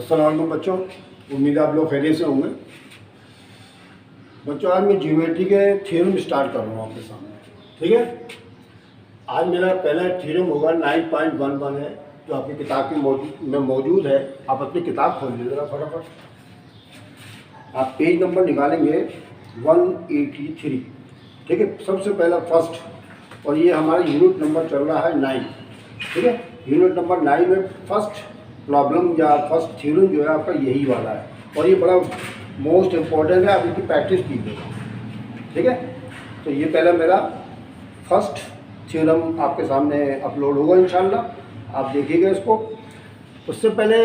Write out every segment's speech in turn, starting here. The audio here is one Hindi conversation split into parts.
अस्सलामुअलैकुम बच्चों, उम्मीद है आप लोग खैरियत से होंगे। बच्चों, आज मैं ज्योमेट्री के थ्योरम स्टार्ट कर रहा हूँ आपके सामने। ठीक है, आज मेरा पहला थ्योरम होगा 9.11 है, जो आपकी किताब में मौजूद है। आप अपनी किताब खोल लीजिए ज़रा फटाफट। आप पेज नंबर निकालेंगे 183। ठीक है, सबसे पहला फर्स्ट, और ये हमारा यूनिट नंबर चल रहा है 9। ठीक है, यूनिट नंबर 9 में फर्स्ट प्रॉब्लम या फर्स्ट थ्योरम जो है आपका यही वाला है, और ये बड़ा मोस्ट इम्पॉर्टेंट है। आप इसकी प्रैक्टिस कीजिए। ठीक है, तो ये पहला मेरा फर्स्ट थ्योरम आपके सामने अपलोड होगा इंशाल्लाह, आप देखिएगा इसको। उससे पहले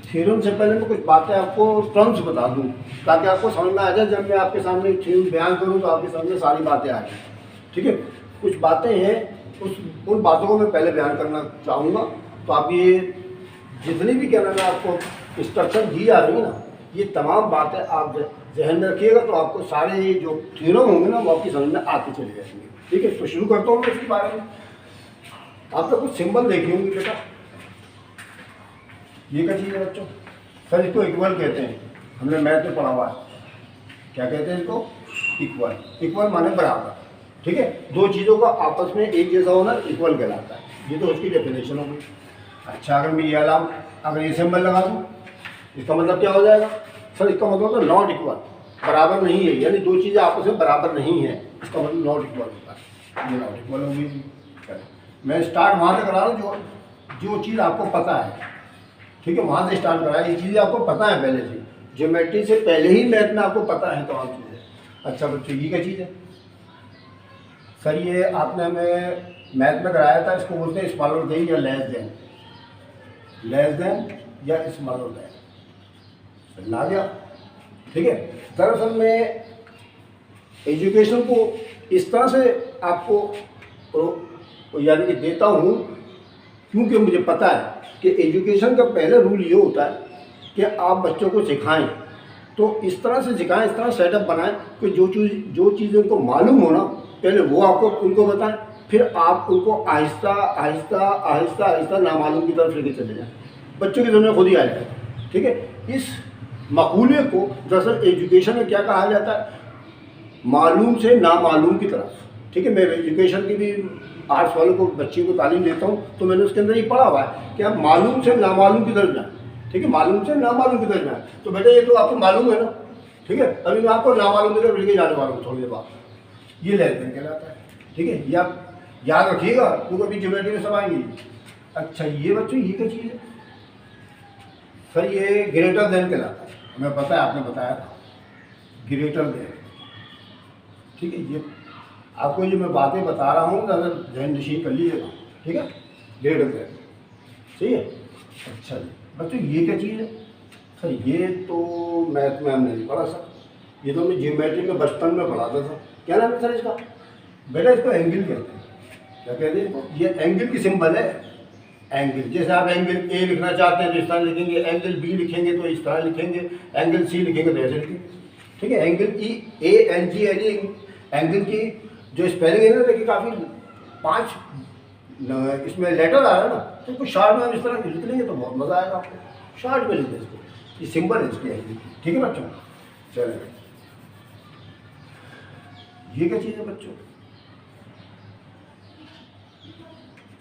थ्योरम से पहले मैं कुछ बातें आपको टर्म्स बता दूं, ताकि आपको समझ में आ जाए। जब मैं आपके सामने थ्योरम बयान करूँ तो आपके सामने सारी बातें आ जाए। ठीक है, कुछ बातें हैं, उन बातों को मैं पहले बयान करना चाहूँगा। तो आप ये जितनी भी क्या नाम है आपको इंस्ट्रक्शन दी जा रही है ना, ये तमाम बातें आप जहन में रखिएगा, तो आपको सारे ये जो थ्योरम होंगे ना वो आपकी समझ में आते चले जाएंगे। ठीक है, तो शुरू करता हूँ मैं इसके बारे में। आप तो कुछ सिंबल देखे होंगे बेटा। ये क्या चीज़ है बच्चों? सर इसको इक्वल कहते हैं, हमने मैथ में पढ़ा हुआ है। क्या कहते हैं इसको? इक्वल। इक्वल माने बराबर। ठीक है, दो चीज़ों का आपस में एक जैसा होना इक्वल कहलाता है। ये तो उसकी डेफिनेशन होगी। अच्छा, अगर मैं ये अगर ये सिंबल लगा दूँ, इसका मतलब क्या हो जाएगा? सर इसका मतलब तो नॉट इक्वल, बराबर नहीं है, यानी दो चीज़ें आपस में बराबर नहीं है, इसका मतलब नॉट इक्वल होता है। ये नॉट इक्वल होगी। मैं स्टार्ट वहाँ से करा रहा हूँ जो चीज़ आपको पता है। ठीक है, वहाँ से स्टार्ट करा, ये चीज़ें आपको पता है पहले से, ज्योमेट्री से पहले ही मैथ में आपको पता है तमाम चीज़ें। अच्छा बच्चों, ये क्या चीज़ है? सर ये आपने हमें मैथ में कराया था, इसको बोलते हैं स्मॉलर देन या लेस देन। लेस देन या स्मॉलर देन, समझ गया? ठीक है, दरअसल मैं एजुकेशन को इस तरह से आपको यानी कि देता हूँ, क्योंकि मुझे पता है कि एजुकेशन का पहला रूल ये होता है कि आप बच्चों को सिखाएं, तो इस तरह से सिखाएं, इस तरह सेटअप बनाएं कि जो चीज़ उनको मालूम हो ना, पहले वो आपको उनको बताएं, फिर आप उनको आहिस्ता आहिस्ता आहिस्ता आहिस्ता नामालूम की तरफ लेके चले जाएं। बच्चों की दुनिया खुद ही आ जाए। ठीक है, इस मकूले को दरअसल एजुकेशन में क्या कहा जाता है? मालूम से नामालूम की तरफ। ठीक है, मैं एजुकेशन की भी आर्ट्स वालों को बच्चे को तालीम देता हूँ, तो मैंने उसके अंदर ये पढ़ा हुआ है कि आप मालूम से नामालूम की तरफ जाएँ। ठीक है, मालूम से नामालूम की तरफ जाएँ। तो बेटा ये तो आपको मालूम है ना। ठीक है, अभी मैं आपको नामालूम की तरफ लेके जाने वाला हूँ थोड़ी देर बाद। ये लेस देन कहलाता है। ठीक है, ये आप याद रखिएगा, क्योंकि अभी ज्योमेट्री में सब आएंगी। अच्छा, ये बच्चों ये क्या चीज़ है? सर ये ग्रेटर देन कहलाता है, हमें पता है, आपने बताया था ग्रेटर देन। ठीक है, ये आपको जो मैं बातें बता रहा हूँ अगर जहन नशीन कर लीजिएगा। ठीक है, ग्रेटर देन, सही है। अच्छा जी बच्चों, ये क्या चीज़ है? सर ये तो मैथ में हमने नहीं पढ़ा सर, ये तो हमने ज्योमेट्री में बचपन में पढ़ा था। सर क्या नाम है सर इसका? बेटा इसको एंगल कहते हैं। क्या कहते हैं इसको? ये एंगल की सिंबल है, एंगल। जैसे आप एंगल ए लिखना चाहते हैं तो इस तरह लिखेंगे, एंगल बी लिखेंगे तो इस तरह लिखेंगे, एंगल सी लिखेंगे तो ऐसे लिखेंगे। ठीक है, एंगल EANGLE एंगल की जो स्पेलिंग है ना, देखिए काफ़ी 5 इसमें लेटर आ रहा है ना, तो कुछ शॉर्ट में हम इस तरह लिख लेंगे तो बहुत मज़ा आएगा आपको। शॉर्ट में लिख दें इसको, ये सिंबल है इसकी एंगल की। ठीक है बच्चों, चलिए ये क्या चीज़ है बच्चों?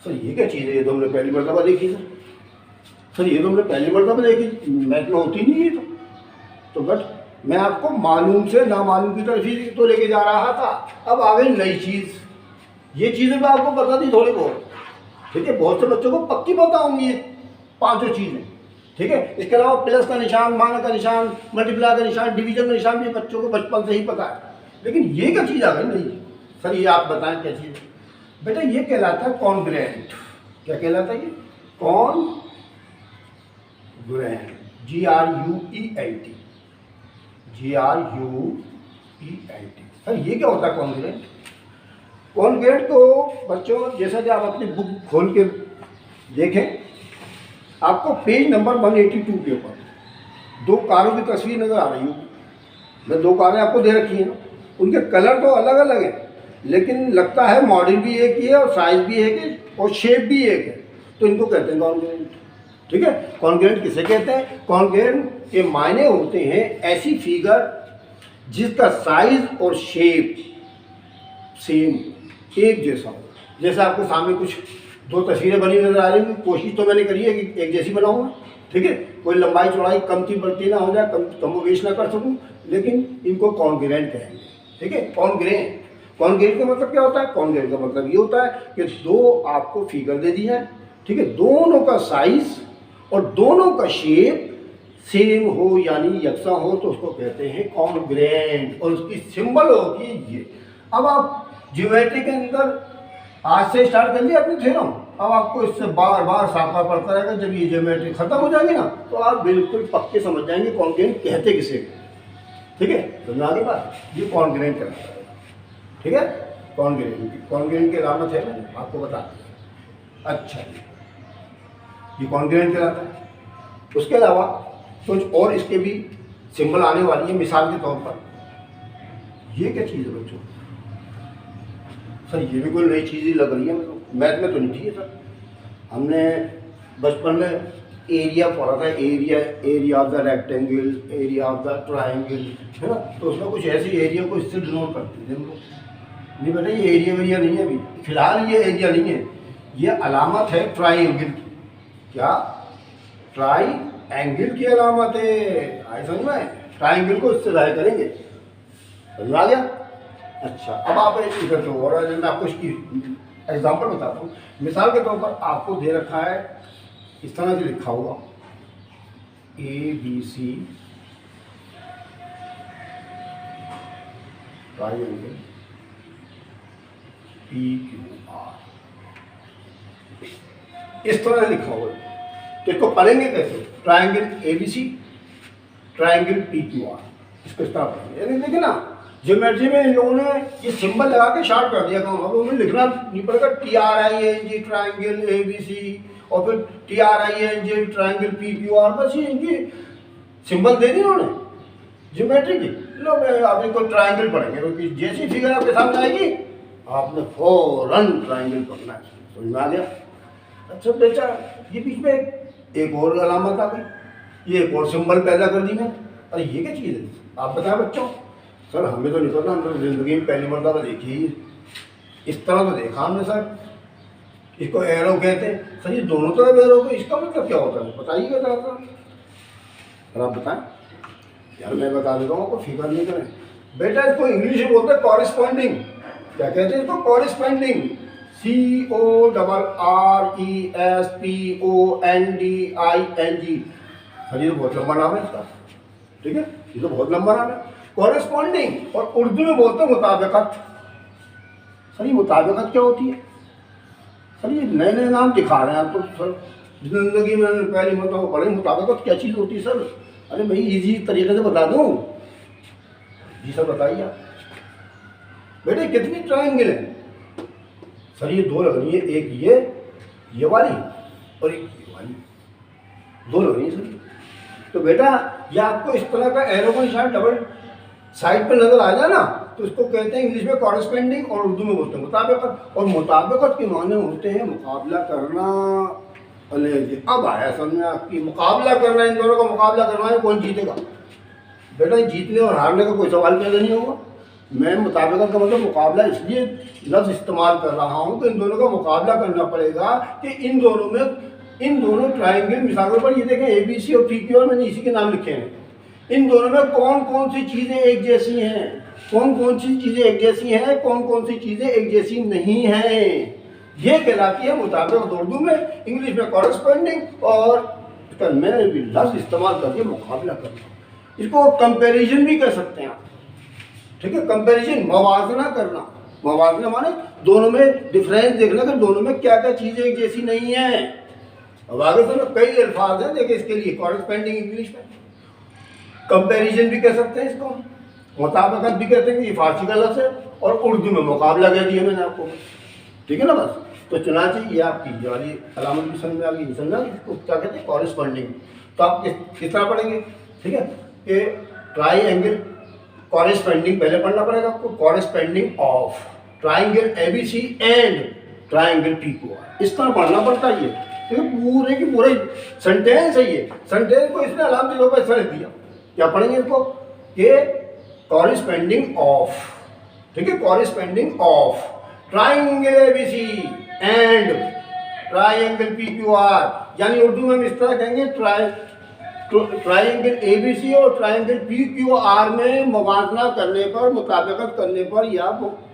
सर ये क्या चीज़ है? ये तो हमने पहली मरतबा देखी सर, ये तो हमने पहली मरतबा देखी, मैथ में होती नहीं है। तो बट मैं आपको मालूम से नामालूम की तरफ ही तो लेके जा रहा था। अब आ गई नई चीज़, ये चीज़ें मैं आपको बता दी थोड़ी बहुत। ठीक है, बहुत से बच्चों को पक्की पता होंगी ये 5 चीज़ें। ठीक है। इसके अलावा प्लस का निशान, माइनस का निशान, मल्टीप्लाई का निशान, डिवीजन का निशान भी बच्चों को बचपन से ही पता है। लेकिन ये क्या चीज़ आ गई? नहीं सर, ये आप बताएं क्या चीज़? बेटा ये कहलाता है कॉन्ग्रुएंट। क्या कहलाता है ये? Congruent, GRUENT, GRUENT। सर ये क्या होता है कॉन्ग्रुएंट? कॉन्ग्रुएंट को बच्चों जैसा कि आप अपनी बुक खोल के देखें, आपको पेज नंबर 182 के ऊपर 2 कारों की तस्वीर नज़र आ रही होगी। मैं 2 कारें आपको दे रखी हैं, उनके कलर तो अलग अलग हैं, लेकिन लगता है मॉडल भी एक ही है और साइज़ भी एक है और शेप भी एक है, तो इनको कहते हैं कॉन्ग्रुएंट। ठीक है। कॉन्ग्रुएंट किसे कहते हैं? कॉन्ग्रुएंट के मायने होते हैं ऐसी फिगर जिसका साइज और शेप सेम, एक जैसा हो। जैसे आपको सामने कुछ 2 तस्वीरें बनी नजर आ रही हैं, कोशिश तो मैंने करी है कि एक जैसी बनाऊंगा। ठीक है। कोई लंबाई चौड़ाई कम की बढ़ती ना हो जाए, कम वेश ना कर सकूं, लेकिन इनको कॉन्ग्रुएंट कहेंगे। ठीक है। कॉन्ग्रुएंट, कॉन्ग्रुएंट का मतलब क्या होता है? कॉन्ग्रुएंट का मतलब ये होता है कि 2 आपको फिगर दे दी है, ठीक है, दोनों का साइज और दोनों का शेप सेम हो यानी यकसा हो, तो उसको कहते हैं कॉन्ग्रुएंट, और उसकी सिंबल होती है ये। अब आप ज्योमेट्री के अंदर आज से स्टार्ट कर लिया अपनी थ्योरम, अब आपको इससे बार बार साफा पड़ता रहेगा। जब ये ज्योमेट्री खत्म हो जाएगी ना, तो आप बिल्कुल पक्के समझ जाएंगे कॉन्ग्रुएंट कहते किसे। ठीक है। समझ आगे बात? ये कॉन्ग्रुएंट कहलाता है। ठीक है। कॉन्ग्रुएंट की अलामत है, मैंने आपको बता दिया। अच्छा, ये कॉन्ग्रुएंट कहलाता है। उसके अलावा कुछ और इसके भी सिंबल आने वाली है। मिसाल के तौर पर ये क्या चीज़ है बच्चों? सर ये भी कोई नई चीज़ ही लग रही है मेरे को, मैथ में तो नहीं थी है सर। हमने बचपन में एरिया पढ़ा था, area of the rectangle, area of the triangle, है ना, तो उसमें कुछ ऐसी एरिया को इससे डिनोट करते थे हम लोग। नहीं बेटा, ये एरिया वेरिया नहीं है, अभी फिलहाल ये एरिया नहीं है, ये अलामत है ट्राइंगल की। क्या? ट्राइंगल की अलामत है। आई समझ में? ट्राइंगल को इससे ज़ाहिर करेंगे। समझ आ गया? अच्छा, अब आप एक इधर तो और मैं आपको इसकी एग्जांपल बताता हूँ। मिसाल के तौर पर आपको दे रखा है, इस तरह से लिखा होगा ABC ट्राइंगल PQR, इस तरह से लिखा होगा। तो इसको पढ़ेंगे कैसे? ट्राइंगल ABC, ट्राइंगल PQR, इसको इस तरह पढ़ेंगे। यानी देखिए ना, ज्योमेट्री में इन लोगों ने ये सिंबल लगा के शार्ट कर दिया काम। अब उन्हें लिखना नहीं पड़ेगा TRING ट्राइंगल ABC और फिर TRING ट्राइंगल PQR, बस ये इनकी सिंबल दे दी उन्होंने ज्योमेट्री की। लो आप इनको ट्राइंगल पढ़ेंगे, क्योंकि जैसी फिगर आपके सामने आएगी आपने फौरन ट्राइंगल पढ़ना है। समझ में आ गया? अच्छा बेटा, ये बीच में एक और अलामत आ गई, ये एक और सिंबल पैदा कर दी मैंने। अरे ये क्या चीज़ है? आप बताएं बच्चों। सर हमें तो नहीं पता, हम तो जिंदगी में पहली मरतबा देखी, इस तरह तो देखा हमने सर। इसको एरो कहते हैं। सर ये दोनों तरफ एरो, तो इसका मतलब क्या होता है बताइएगा जरा सर, आप बताएं। यार मैं बता देता हूँ, आपको फिक्र नहीं करें बेटा। इसको इंग्लिश में बोलते हैं कॉरेस्पॉन्डिंग। क्या कहते हैं इसको? Corresponding, CORRESPONDING। सर ये तो बहुत लंबा नाम है इसका। ठीक है, ये तो बहुत लंबा नाम है कॉरेस्पॉन्डिंग। और उर्दू में बोलते हैं मुताबिकत। सर ये मुताबिकत क्या होती है? सर ये नए नए नाम दिखा रहे हैं आप तो सर। जिंदगी में पहली मतलब पढ़े मुताबिकत क्या चीज़ होती है सर? अरे भाई इजी तरीके से बता दूं। जी सर बताइए आप। बेटे कितनी ट्राइंगल है? सर ये 2 लग रही है, एक ये वाली और एक ये वाली, 2 लग रही है सर। तो बेटा ये आपको इस तरह का एरो का निशान डबल साइड पर नजर आ जाए ना, तो इसको कहते हैं इंग्लिश में कॉरेस्पॉन्डिंग और उर्दू में बोलते हैं मुताबिकत। और मुताबिकत के माने होते हैं मुकाबला करना। अरे अब आया समझ में आपकी, मुकाबला करना, इन दोनों का मुकाबला करना है, कौन जीतेगा? बेटा जीतने और हारने का कोई सवाल पैदा नहीं होगा। मैं मुताबिकत का मतलब मुकाबला इसलिए लफ्ज़ इस्तेमाल कर रहा हूँ कि इन दोनों का मुकाबला करना पड़ेगा कि इन दोनों ट्राइंगल, मिसालों पर ये देखें ABC और PQR, मैंने इसी के नाम लिखे हैं। इन दोनों में कौन कौन सी चीज़ें एक जैसी हैं, कौन कौन सी चीज़ें एक जैसी हैं, कौन कौन सी चीज़ें एक जैसी नहीं हैं, ये कहलाती है मुताबिकत उर्दू में, इंग्लिश में कॉरेस्पॉन्डिंग और उसका मैं भी लफ्ज़ इस्तेमाल करके मुकाबला करना। इसको कंपैरिजन भी कह सकते हैं आप, ठीक है। कंपैरिजन, मवाजना करना। मवाजना माने दोनों में डिफरेंस देखना कि दोनों में क्या क्या चीज़ें एक जैसी नहीं है। अब आगे तो कई अल्फाज हैं, देखिए इसके लिए कॉरेस्पेंडिंग इंग्लिश में कंपैरिजन भी कह सकते हैं, इसको मुताबिकत भी कहते हैं, ये फारसी का लफ्ज़ है, और उर्दू में मुकाबला कह दिया मैंने आपको, ठीक है ना। बस तो चुनाचे ये आपकी जो वाली अलामत भी समझ में आ गई, समझना इसको क्या कहते हैं, कॉरेस्पॉन्डिंग। तो आप किस तरह पढ़ेंगे, ठीक है, कि ट्राई एंगल कॉरेस्पॉन्डिंग पहले पढ़ना पड़ेगा आपको, corresponding of triangle ABC and triangle PQR, इस तरह पढ़ना पड़ता है ये, ठीक है। पूरे की पूरे सेंटेंस है ये, सेंटेंस को इसने अलामती तौर पर लिख दिया। क्या पढ़ेंगे इसको कि कॉरेस्पॉन्डिंग ऑफ, ठीक है, corresponding of triangle ABC and triangle PQR, यानी उर्दू में हम इस तरह कहेंगे ट्राइंगल ABC और ट्राइंगल PQR में मुवाजना करने पर, मुताबिकत करने पर या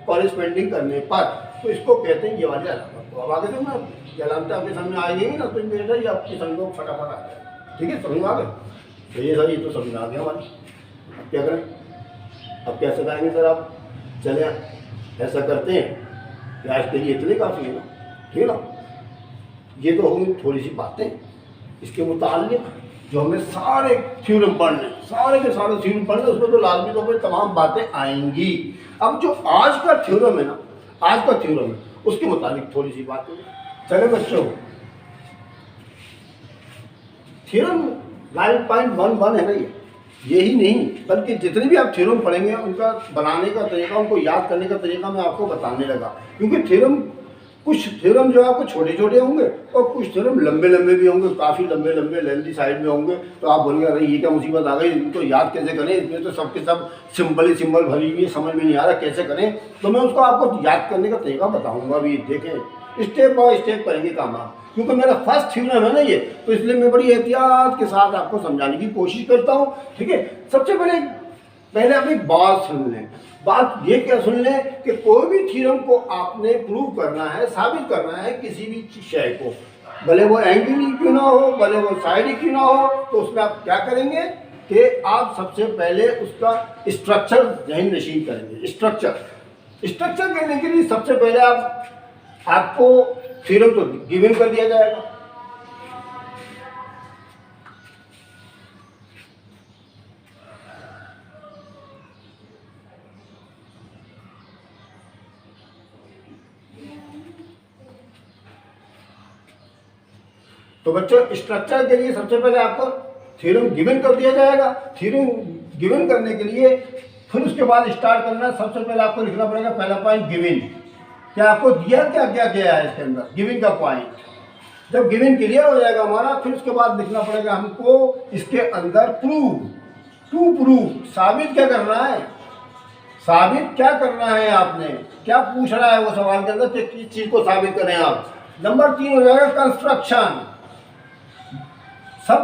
कॉरेस्पॉन्डिंग करने पर, तो इसको कहते हैं ये वाली अलामत। तो अब आगे से ना ये अलामत आपके सामने आएगी ना, तो बेटा ये आपकी समझ में फटाफट आ जाए, ठीक है, समझ में आ गए। तो ये सर, ये तो समझ में आ गया हमारी। अब क्या करें, अब कैसे करेंगे सर आप, चले ऐसा करते हैं कि आज के लिए इतने काफ़ी है ना, ठीक है ना। ये तो होंगी थोड़ी सी बातें इसके मुताल्लिक जो हमें सारे थ्योरम पढ़ने, सारे के सारे थ्योरम पढ़ने, उसमें तो लाजमी तौर पर तमाम बातें आएंगी। अब जो आज का थ्योरम है ना, आज का थ्योरम है, उसके मुताबिक थोड़ी सी बातें। चले बच्चों, थ्योरम 9.11 है ना, यही नहीं बल्कि जितने भी आप थ्योरम पढ़ेंगे उनका बनाने का तरीका, उनको याद करने का तरीका मैं आपको बताने लगा। क्योंकि थ्योरम, कुछ थ्योरम जो है आपको छोटे छोटे होंगे और कुछ थ्योरम लंबे लंबे भी होंगे, काफ़ी लंबे लंबे लेंथी साइड में होंगे। तो आप बोलेंगे अरे ये क्या मुसीबत आ गई, इनको याद कैसे करें, इसमें तो सबके सब सिंबल ही सिंबल भरी हुई, समझ में नहीं आ रहा कैसे करें। तो मैं उसको आपको याद करने का तरीका बताऊँगा। अभी देखें, स्टेप बाय स्टेप करेंगे काम आप, क्योंकि मेरा फर्स्ट थ्योरम है ना ये, तो इसलिए मैं बड़ी एहतियात के साथ आपको समझाने की कोशिश करता हूँ, ठीक है। सबसे पहले अपनी बात सुन लें। बात ये क्या सुन लें कि कोई भी थ्योरम को आपने प्रूव करना है, साबित करना है किसी भी शय को, भले वो एंगल ही क्यों ना हो, भले वो साइड ही क्यों ना हो, तो उसमें आप क्या करेंगे कि आप सबसे पहले उसका स्ट्रक्चर ज़हन नशीन करेंगे। स्ट्रक्चर करने के लिए सबसे पहले आपको थ्योरम तो गिवन कर दिया जाएगा, तो बच्चों स्ट्रक्चर के लिए सबसे पहले आपको थ्योरम गिवन कर दिया जाएगा। थ्योरम गिवन करने के लिए फिर उसके बाद स्टार्ट करना, सबसे पहले आपको लिखना पड़ेगा पहला पॉइंट गिवन, क्या आपको दिया क्या क्या गया है इसके अंदर, गिवन का पॉइंट। जब गिवन क्लियर हो जाएगा हमारा, फिर उसके बाद लिखना पड़ेगा हमको इसके अंदर प्रूव, साबित क्या करना है, साबित क्या करना है आपने, क्या पूछ रहा है वो सवाल के अंदर, किस चीज़ को साबित करें आप। नंबर 3 हो जाएगा कंस्ट्रक्शन। सब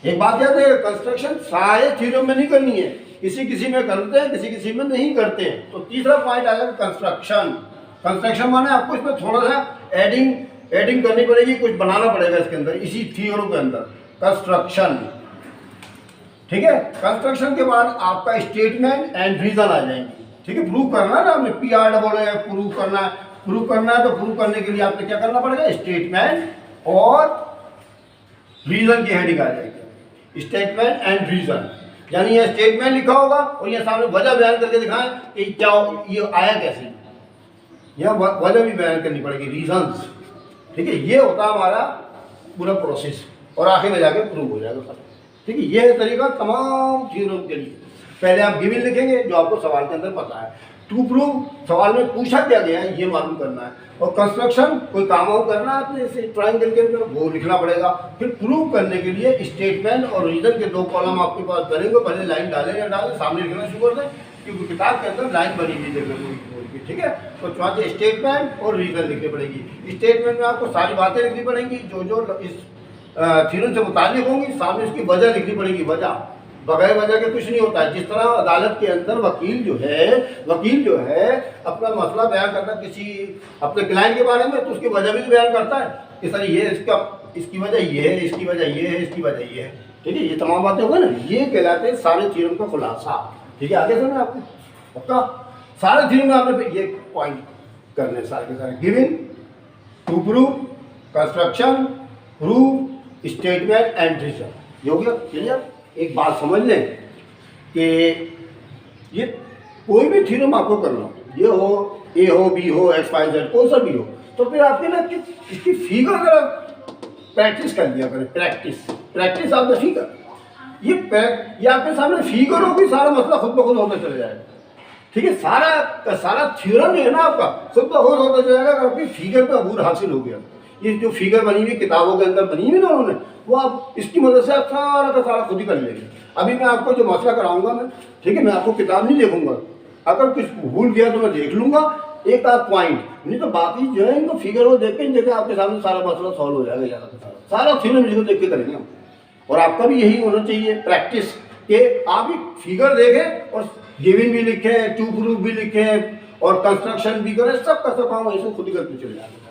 एक बात याद है, कंस्ट्रक्शन सारे थ्योरम में नहीं करनी है, किसी में करते हैं, किसी में नहीं करते हैं। तो तीसरा पॉइंट आ जाएगा कंस्ट्रक्शन माने आपको इसमें थोड़ा सा एडिंग करनी पड़ेगी, कुछ बनाना पड़ेगा इसके अंदर, इसी थ्योरम के अंदर कंस्ट्रक्शन, ठीक है। कंस्ट्रक्शन के बाद आपका स्टेटमेंट एंड रीजन आ जाएंगे, ठीक है। प्रूव करना है ना आपने, PROO प्रूव करना है, तो प्रूव करने के लिए आपने क्या करना पड़ेगा, स्टेटमेंट और रीजन की हेडिंग आ जाएगी, स्टेटमेंट एंड रीजन। यानी ये स्टेटमेंट लिखा होगा और ये सामने वजह बयान करके दिखाएं कि क्या ये आया कैसे, यहाँ वजह भी बयान करनी पड़ेगी, रीजंस, ठीक है। ये होता है हमारा पूरा प्रोसेस और आखिर में जाके प्रूव हो जाएगा, ठीक है। ये है तरीका तमाम थ्योरम के लिए। पहले आप गिवन लिखेंगे जो आपको सवाल के अंदर पता है, टू प्रूव सवाल में पूछा क्या गया है ये मालूम करना है, और कंस्ट्रक्शन कोई काम और करना है आपने इसे ट्रायंगल के अंदर वो लिखना पड़ेगा। फिर प्रूव करने के लिए स्टेटमेंट और रीजन के 2 कॉलम आपके पास बनेंगे, भले लाइन डालें या डालें, सामने लिखना शुरू कर दें, क्योंकि किताब के अंदर लाइन बनी हुई देखिए, ठीक है। तो चौथे स्टेटमेंट और रीजन लिखनी पड़ेगी। स्टेटमेंट में आपको सारी बातें लिखनी पड़ेंगी जो इस थ्योरम से मुताल्लिक होंगी, सामने उसकी वजह लिखनी पड़ेगी, वजह, बगैर वजह के कुछ नहीं होता है। जिस तरह अदालत के अंदर वकील जो है अपना मसला बयान करता किसी अपने क्लाइंट के बारे में, तो उसकी वजह भी बयान करता है, इस तरह ये इसका इसकी वजह ये है, इसकी वजह ये है, इसकी वजह ये है। ठीक है, ये तमाम बातें होगा ना, ये कहलाते हैं सारे थ्योरम का खुलासा। ठीक है, आगे समझ आपको पक्का सारे थ्योरम में आपने ये पॉइंट करने सारे के सारे। Given, to prove, construction, prove, statement and reason. ये हो गया क्लियर। एक बात समझ लें कि ये कोई भी थ्योरम आपको करना हो, ये हो ए हो बी हो एक्स वाई जेड कौन सा भी हो, तो फिर आपके ना इसकी फिगर अगर प्रैक्टिस कर लिया करें, प्रैक्टिस ऑफ द फिगर। ये आपके सामने फिगर होगी, सारा मसला खुद ब खुद होता चला जाएगा। ठीक है, सारा थ्योरम जो है ना आपका खुद ब खुद होता चला जाएगा, आपकी फिगर पे अबूर हासिल हो गया। ये जो फिगर बनी हुई किताबों के अंदर बनी हुई ना उन्होंने, वो आप इसकी मदद से आप सारा का सारा खुद ही कर लेंगे। अभी मैं आपको जो मसला कराऊंगा मैं, ठीक है, मैं आपको किताब नहीं देखूंगा, अगर कुछ भूल गया तो मैं देख लूंगा एक आध पॉइंट, नहीं तो बाकी जो है इनको फिगर वो देख के देखे आपके सामने सारा मसला सॉल्व हो जाएगा। ज़्यादा सारा थ्योरम इसको देख के करेंगे हम। और आपका भी यही होना चाहिए प्रैक्टिस, कि आप ही फिगर देखें और गिवन भी लिखें, टू प्रूफ भी लिखें और कंस्ट्रक्शन भी करें, सब का सब काम ऐसे खुद ही करके चले जाएगा।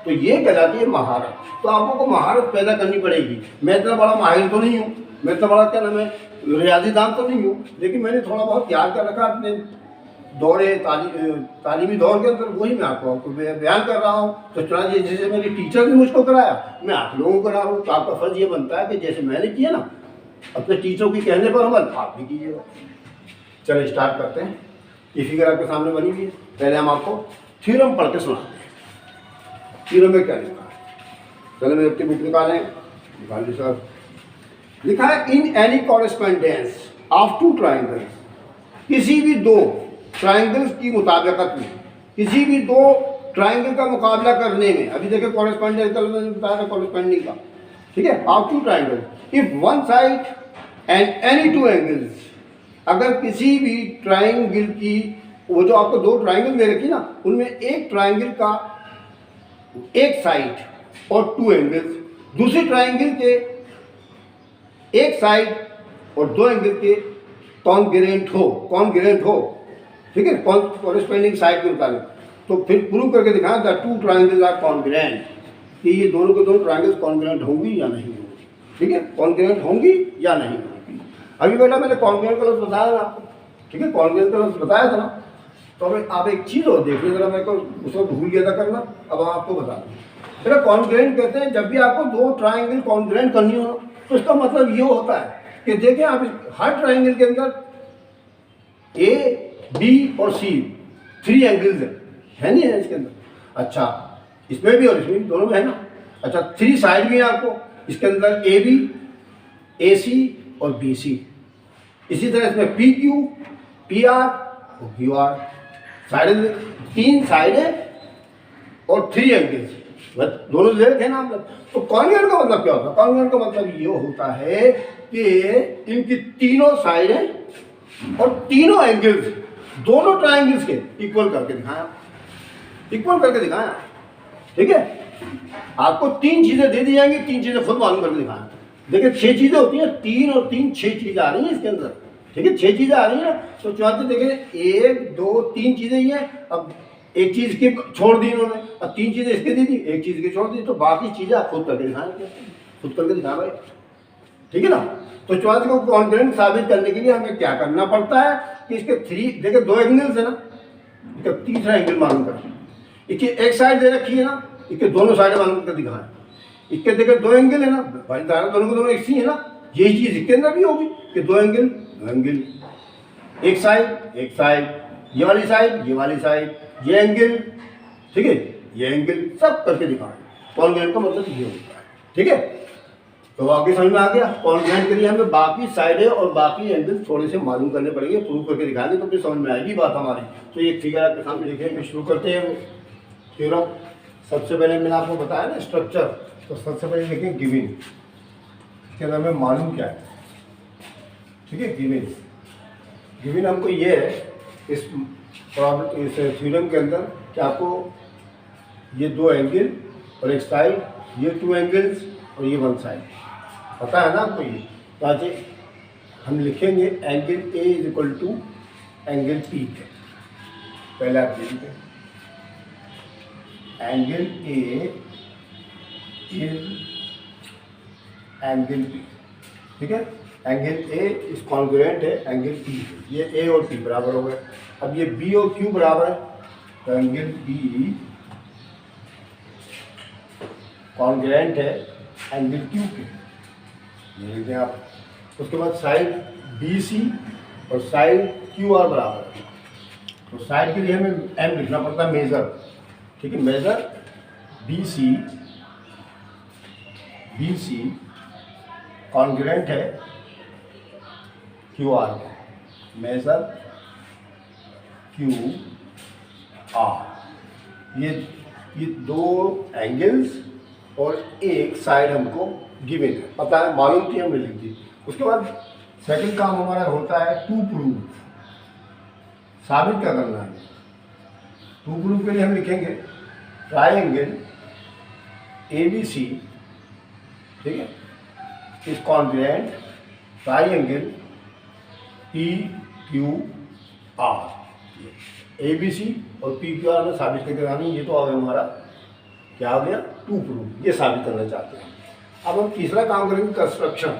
तो ये कहलाती है महारत। तो आपको को महारत पैदा करनी पड़ेगी। मैं इतना बड़ा माहिर तो नहीं हूँ, मैं इतना बड़ा क्या नाम है रियाजीदान तो नहीं हूँ, लेकिन मैंने थोड़ा बहुत याद कर रखा अपने दौरे तालीमी दौर के अंदर, वही मैं आपको बयान कर रहा हूँ। तो चला जैसे मेरे टीचर ने मुझको कराया, मैं आप लोगों को करा रहा हूँ। तो आपका फर्ज ये बनता है कि जैसे मैंने किया ना, अपने टीचरों की कहने पर अमल आप भी कीजिएगा। चलो स्टार्ट करते हैं। ये फिगर आपके सामने बनी हुई है। पहले हम आपको थ्योरम पढ़ के सुनाते हैं। थ्योरम में क्या लिखा है, चलो मेरे अपनी बुक निकालें, निकाल ली सर। लिखा है in any correspondence of two triangles, किसी भी दो ट्राइंगल्स की मुताबिकत में, किसी भी दो ट्राइंगल का मुकाबला करने में। अभी देखिए कॉरेस्पेंडेंस का मैंने बताया था, कॉरेस्पेंडिंग का। ठीक है, of two triangle if one side and any two angles, अगर किसी भी ट्राइंगल की, वो जो आपको दो ट्राइंगल दे रखी ना, उनमें एक ट्राइंगल का एक साइड और टू एंगल्स, दूसरे ट्राइंगल के एक साइड और दो एंगल के कॉन्ग्रुएंट हो, ठीक है, कॉरेस्पेंडिंग साइड के मुताबिक, तो फिर प्रूव करके दिखाएं the two triangles are congruent, कि ये दोनों के दोनों ट्राइंगल्स कॉन्ग्रुएंट होंगी या नहीं होंगी। ठीक है, कॉन्ग्रुएंट होंगी या नहीं होंगी। अभी बेटा मैंने कॉन्ग्रुएंट का लफ्ज़ बताया था आपको, ठीक है, कॉन्ग्रुएंट का लफ्ज़ बताया था ना। तो अभी आप एक चीज़ और देख लीजिए, मेरे को उसको भूल गया था करना, अब हम आपको बता दें। मेरा कॉन्ग्रुएंट कहते हैं जब भी आपको दो ट्राइंगल कॉन्ग्रुएंट करनी हो, तो इसका मतलब ये होता है कि देखें आप हर ट्राइंगल के अंदर ए बी और सी 3 एंगल्स है नहीं है इसके अंदर। अच्छा, इसमें भी और इसमें भी, दोनों में है ना। अच्छा, 3 साइड भी है आपको इसके अंदर, ए बी, ए सी और बी सी। इसी तरह इसमें पी क्यू, पी आर और क्यू आर, साइड 3 साइडें और 3 एंगल्स, दोनों ले रखे ना हम लोग। तो कॉन्ग्रुएंट का मतलब क्या होता है? कॉन्ग्रुएंट का मतलब ये होता है कि इनकी तीनों साइडें और तीनों एंगल्स, दोनों ट्राइंगल्स के इक्वल करके दिखाया, इक्वल करके दिखाया। ठीक है, आपको 3 चीजें दे दी जाएंगी, 3 चीजें खुद मालूम करके दिखाया। देखिए 6 चीजें होती हैं, 3 और 3 6 चीजें आ रही हैं इसके अंदर। ठीक है, 6 चीजें आ रही हैं। तो चाहते देखिए 1 2 3 चीजें ही हैं। अब एक चीज की छोड़ दी इन्होंने, अब 3 चीजें इसके दे दी, एक चीज की छोड़ दी, तो बाकी चीजें आप खुद करके दिखाएंगे, खुद करके दिखाना भाई। ठीक है ना। तो चौथ को कॉन्ग्रुएंट साबित करने के लिए हमें क्या करना पड़ता है कि इसके 3 देखिए 2 एंगल्स है ना, इसका तीसरा एंगल मालूम करें। इसकी एक साइड दे रखी है ना, इसके दोनों साइडें मालूम करके दिखाएं। इसके देखिए 2 एंगल है ना भाई, दोनों को दोनों एक सी है ना, यही चीज इसके अंदर भी होगी कि 2 एंगल, एक साइड, ये वाली साइड, ये वाली साइड, ये एंगल, ठीक है, ये एंगल, सब करके दिखाएं। कॉन्ग्रुएंट का मतलब ये होता है। ठीक है, तो आगे समझ में आ गया। कॉन्ग्रुएंट के लिए हमें बाकी साइडें और बाकी एंगल थोड़े से मालूम करने पड़ेंगे, प्रूव करके दिखाएंगे तो फिर समझ में आएगी बात हमारी। तो ये फिगर आपके सामने लिखेंगे, शुरू करते हैं थ्योरम। सबसे पहले मैंने आपको बताया ना स्ट्रक्चर, तो सबसे पहले लिखें गिवन, इसके अंदर हमें मालूम क्या है। ठीक है, गिवन हमको ये है इस थ्योरम के अंदर कि आपको ये 2 एंगल और एक साइड, ये 2 एंगल्स और ये 1 साइड पता है ना आपको। ये ताकि हम लिखेंगे angle A is equal to angle P के, पहले आप लिखेंगे angle A is angle P, ठीक है। एंगल ए इस कॉन्ग्रुएंट है एंगल पी, ये ए और पी बराबर हो गए। अब ये बी और क्यू बराबर है, तो एंगल बी कॉन्ग्रुएंट है एंगल क्यू के, ये लिखते हैं आप। उसके बाद साइड बी सी और साइड क्यू आर बराबर है, तो साइड के लिए हमें एम लिखना पड़ता है, मेजर, ठीक है। मेजर बी सी कॉन्ग्रुएंट है क्यू आर का, मेजर क्यू आर, ये दो एंगल्स और एक साइड हमको गिवन है, पता है, मालूम थी, हमने लिख दी। उसके बाद सेकंड काम हमारा होता है टू प्रूफ, साबित क्या करना है। टू प्रूफ के लिए हम लिखेंगे ट्राइंगल ए बी सी, ठीक है, इस congruent triangle P Q R, A B C और पी क्यू आर में साबित करके लानी। ये तो आ गया हमारा, क्या हो गया, टू प्रूफ, ये साबित करना चाहते हैं। अब हम तीसरा काम करेंगे कंस्ट्रक्शन।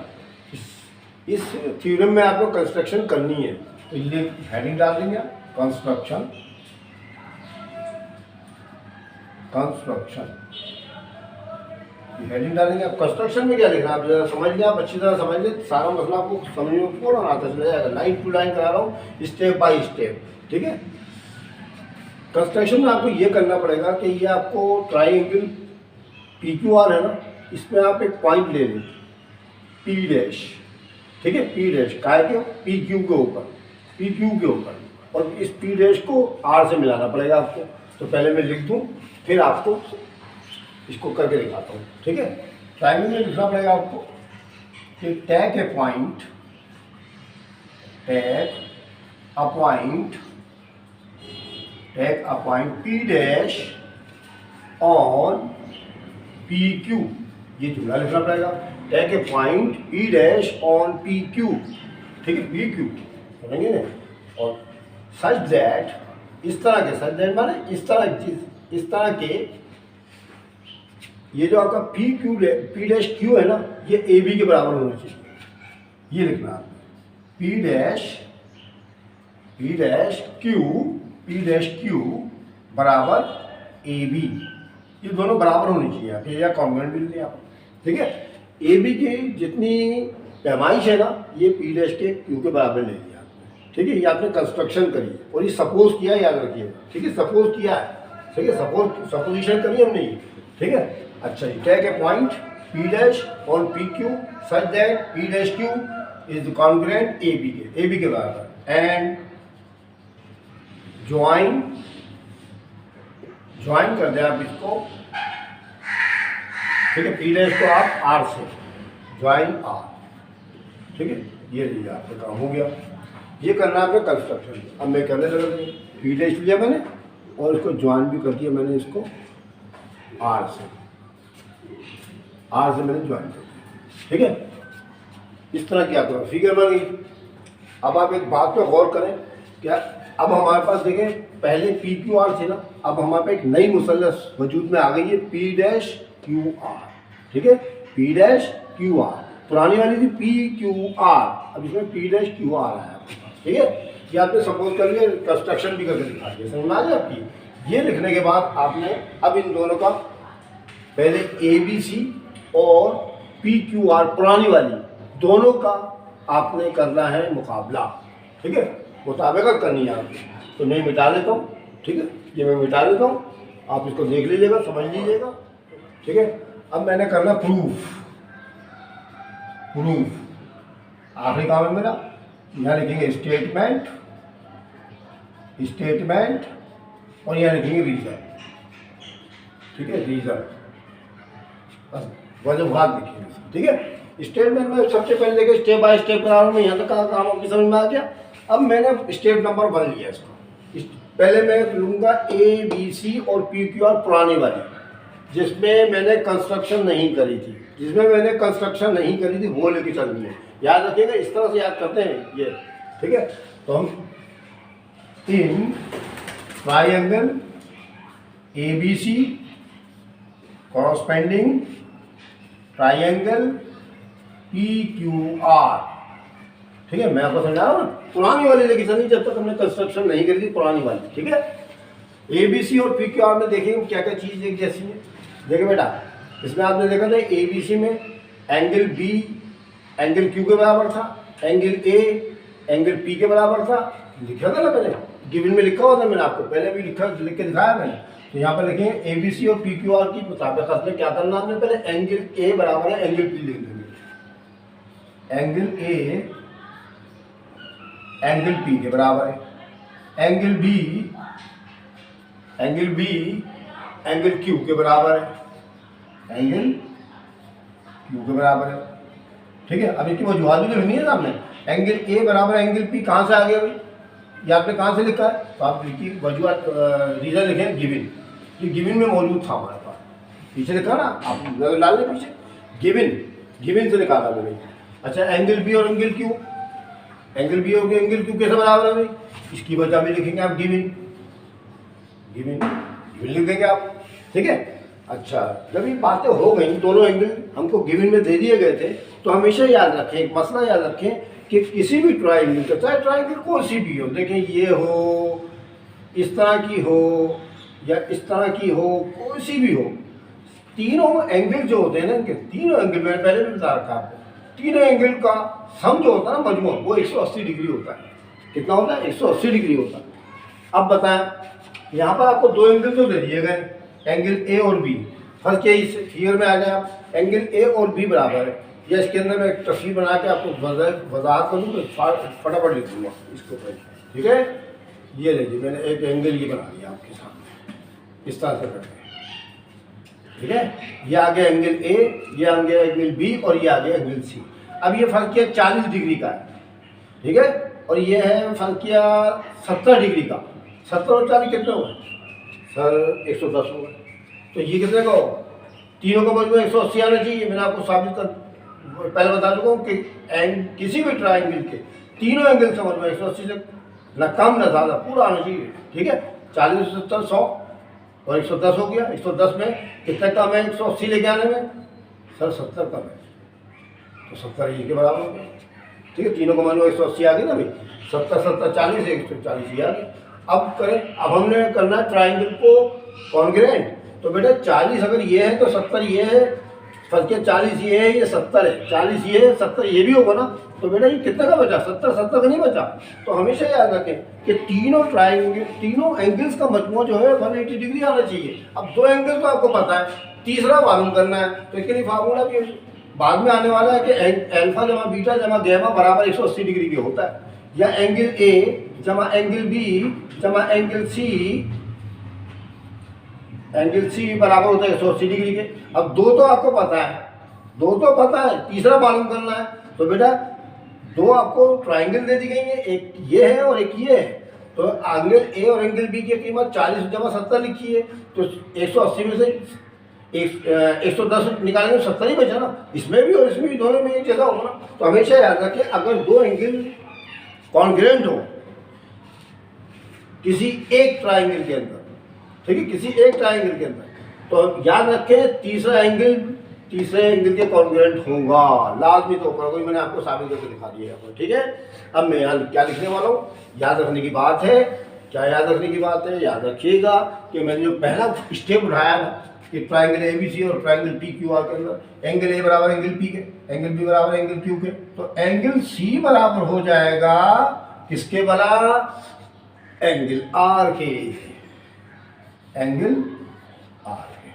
इस थ्योरम में आपको कंस्ट्रक्शन करनी है, तो ये हेडिंग डाल देंगे कंस्ट्रक्शन, ये हेडिंग डालेंगे। अब कंस्ट्रक्शन में क्या लिखना है आप जरा समझ लें, आप अच्छी तरह समझ लें, सारा मसला आपको समझने में पूरा आता चला जाएगा। लाइन टू लाइन करा रहा हूँ, स्टेप बाय स्टेप, ठीक है। कंस्ट्रक्शन में आपको ये करना पड़ेगा कि ये आपको ट्राइंगल पी क्यू आर है ना, इसमें आप एक पॉइंट ले लें पी डैश, ठीक है, पी डैश काय के पी क्यू के ऊपर, पी क्यू के ऊपर, और इस पी डैश को आर से मिलाना पड़ेगा आपको। तो पहले मैं लिख दूं, फिर आपको इसको करके दिखाता हूँ, ठीक है। ट्राइंगल में लिखना पड़ेगा आपको कि take a point, take a point P dash on P Q, ये जुमला लिखना पड़ेगा। Take a point P dash on P Q, ठीक है, पी क्यू समझेंगे ना। और सच दैट, इस तरह के, सच दैट माने इस तरह के, ये जो आपका पी डैश क्यू है ना, ये ए बी के बराबर होना चाहिए, ये लिखना है। पी डैश क्यू बराबर ए बी, ये दोनों बराबर होनी चाहिए आपके, या कॉन्ग्रुएंट भी लें आप, ठीक है। ए बी की जितनी पैमाइश है ना, ये पी डैश के क्यू के बराबर ले लिया आपने, ठीक है। ये आपने कंस्ट्रक्शन करी है और ये सपोज किया, याद रखिएगा, ठीक है, सपोज किया है, ठीक है, सपोजिशन करी हमने ये, ठीक है। अच्छा जी, take a point P dash on P Q such that P dash Q is congruent A B के बराबर, एंड ज्वाइन कर दें आप इसको, ठीक है, पी डैश को आप आर से ज्वाइन आर, ठीक है। ये लीजिए आपका काम हो गया, ये करना है आपका कंस्ट्रक्शन। अब मैं करने लगा, पी डैश लिया मैंने और इसको ज्वाइन भी कर दिया मैंने, इसको आर से मैंने ज्वाइन कर दिया, ठीक है। इस तरह क्या करो, फिगर बन गई। अब आप एक बात पे गौर करें, क्या अब हमारे पास देखें, पहले पी क्यू आर थी ना, अब हमारे पास एक नई मुसल्लस वजूद में आ गई है, पी डैश क्यू आर, ठीक है, पी डैश क्यू आर। पुरानी वाली थी पी क्यू आर, अब इसमें पी डैश क्यू आर है आपके पास, ठीक है। ये आपने सपोज कर लिया, कंस्ट्रक्शन भी करके दिखा दिया, समझ में आ गया आपकी। ये लिखने के बाद आपने अब इन दोनों का, पहले ए बी सी और पी क्यू आर पुरानी वाली, दोनों का आपने करना है मुकाबला, ठीक है, मुताबिकत करनी है आपकी। तो मैं मिटा देता हूँ, ठीक है, ये मैं मिटा देता हूँ, आप इसको देख लीजिएगा, समझ लीजिएगा, ठीक है। अब मैंने करना प्रूफ, आखिरी काम है मेरा, यहाँ लिखेंगे स्टेटमेंट और यहाँ लिखेंगे रीजन, ठीक है, रीजन, बस वजूहात लिखेंगे, ठीक है। स्टेटमेंट में सबसे पहले देखिए स्टेप बाय स्टेप करा रहा हूँ मैं, यहाँ तक का काम आपकी समझ में आ गया। अब मैंने स्टेप नंबर 1 लिया इसको, पहले मैं लूँगा ए बी सी और पी क्यू आर पुरानी वाली, जिसमें मैंने कंस्ट्रक्शन नहीं करी थी, वो लेके चलनी है, याद रखिएगा, इस तरह से याद करते हैं ये, ठीक है। तो हम in triangle A B C corresponding triangle PQR। ठीक है, मैं आपको समझा रहा हूँ ना, पुरानी वाली लेके चलिए जब तक हमने कंस्ट्रक्शन नहीं करी थी पुरानी वाली। ठीक है, ABC और PQR में देखेंगे क्या क्या चीज़ एक जैसी है। देखिए बेटा, इसमें आपने देखा था ABC में एंगल B एंगल Q के बराबर था, एंगल A एंगल P के बराबर था। लिखा था ना मैंने, गिवन में लिखा हुआ था, मैंने आपको पहले भी लिख के दिखाया मैंने। तो यहाँ पर लिखेंगे ABC और PQR की मुताबिकत में क्या करना हमने, पहले एंगल A बराबर है एंगल P लिख देंगे, एंगल A एंगल P के बराबर है, एंगल B एंगल Q के बराबर है, एंगल Q के बराबर है। ठीक है, अब इसकी वजूहात भी तो लिखनी है सामने। एंगल A बराबर एंगल P कहाँ से आ गया भाई, ये आपने कहाँ से लिखा है, तो आप लिखिए वजूहात, रीजन लिखें गिवन, ये गिवन में मौजूद था हमारे पास, पीछे लिखा ना, आप डाल लें पीछे, गिवन से निकाला मैंने। अच्छा, एंगल B और एंगल Q, एंगल B और एंगल Q कैसे बराबर है भाई, इसकी वजह भी लिखेंगे आप, गिवन लिख देंगे आप। ठीक है, अच्छा, जब ये बातें हो गई, दोनों एंगल हमको गिवन में दे दिए गए थे, तो हमेशा याद रखें, एक मसला याद रखें कि किसी भी ट्राइंगल का, चाहे ट्राइंगल कोई सी भी हो, देखें ये हो, इस तरह की हो या इस तरह की हो, कोई सी भी हो, तीनों एंगल जो होते हैं ना, इनके तीनों एंगल, मैंने पहले भी बता रखा आपको, तीनों एंगल का सम जो होता है ना, मजमूआ, वो 180 डिग्री होता है। कितना होता है, 180 डिग्री होता है। अब बताएं, यहाँ पर आपको दो एंगल जो दे दिए गए, एंगल A और B, फर्स्ट के इस फिगर में आ जाए आप, एंगल A और B बराबर है, या इसके अंदर मैं एक तस्वीर बना के आपको वजाहत कर दूँ तो फटाफट लिख दूँगा इसको पहले। ठीक है, ये लीजिए, मैंने एक एंगल ये बना दिया आपके सामने, इस तरह से करके। ठीक है, ये आ गया एंगल A, ये आ गया एंगल B और ये आ गया एंगल C। अब ये फर्क किया 40 डिग्री का है। ठीक है, और ये है फर्क किया 70 डिग्री का। 70 और 40 कितने हो गए सर, 110 हो गए। तो ये कितने का होगा, तीनों का मजमूआ 180 आना चाहिए। मैंने आपको साबित कर पहले बता चुका हूँ कि किसी भी ट्राइंगल के तीनों एंगल का मजमूआ 180 से ना कम ना ज़्यादा, पूरा आना चाहिए। ठीक है, 40 70 100 और 110 हो गया। 110 में कितना कम है 180 लेके आने में, सर 70 कम है, तो 70 ये के बराबर हो गया। ठीक है, तीनों का मजमूआ 180 आ गया ना भाई, 70 70 40 140 ये आ गया। अब करें, अब हमने करना है ट्राइंगल को कॉन्ग्रुएंट। तो बेटा 40 अगर ये है तो 70 ये है, फर्क है 40 ये है, ये 70 है, 40 ये है 70 ये भी होगा ना। तो बेटा ये कितने का बचा, 70 का नहीं बचा। तो हमेशा याद रखें कि तीनों ट्राइंगल, तीनों एंगल्स का मजमूआ जो है 180 डिग्री आना चाहिए। अब दो एंगल तो आपको पता है, तीसरा मालूम करना है। तो इसके लिए फार्मूला भी बाद में आने वाला है कि अल्फा जमा बीटा जमा गैमा बराबर 180 डिग्री के होता है, या एंगल A जमा एंगल B जमा एंगल C बराबर होता है 180 डिग्री के। अब दो तो आपको पता है, तीसरा मालूम करना है। तो बेटा दो आपको ट्राइंगल दे दी गई है, एक ये है और एक ये है। तो एंगल A और एंगल B की कीमत 40 जमा 70 लिखी है, तो 180 में से 110 निकालेंगे 70 ही बचा ना, इसमें भी और इसमें भी, दोनों में एक जगह होगा ना। तो हमेशा याद रखें, अगर दो एंगल कॉन्ग्रुएंट हो किसी एक ट्राइंगल के अंदर, ठीक है, किसी एक ट्राइंगल के अंदर, तो याद रखें तीसरे एंगल के कॉन्ग्रुएंट होगा, लाजमी तो होगा। कोई मैंने आपको साबित करके दिखा दिया है। ठीक है, अब मैं यहाँ क्या लिखने वाला हूँ, याद रखने की बात है। क्या याद रखने की बात है, याद रखिएगा कि मैंने जो पहला स्टेप उठाया ना कि ट्राइंगल ABC और ट्राइंगल PQR के अंदर एंगल A बराबर एंगल P के, एंगल B बराबर एंगल Q के, तो एंगल C बराबर हो जाएगा किसके बला, एंगल R के, एंगल R के।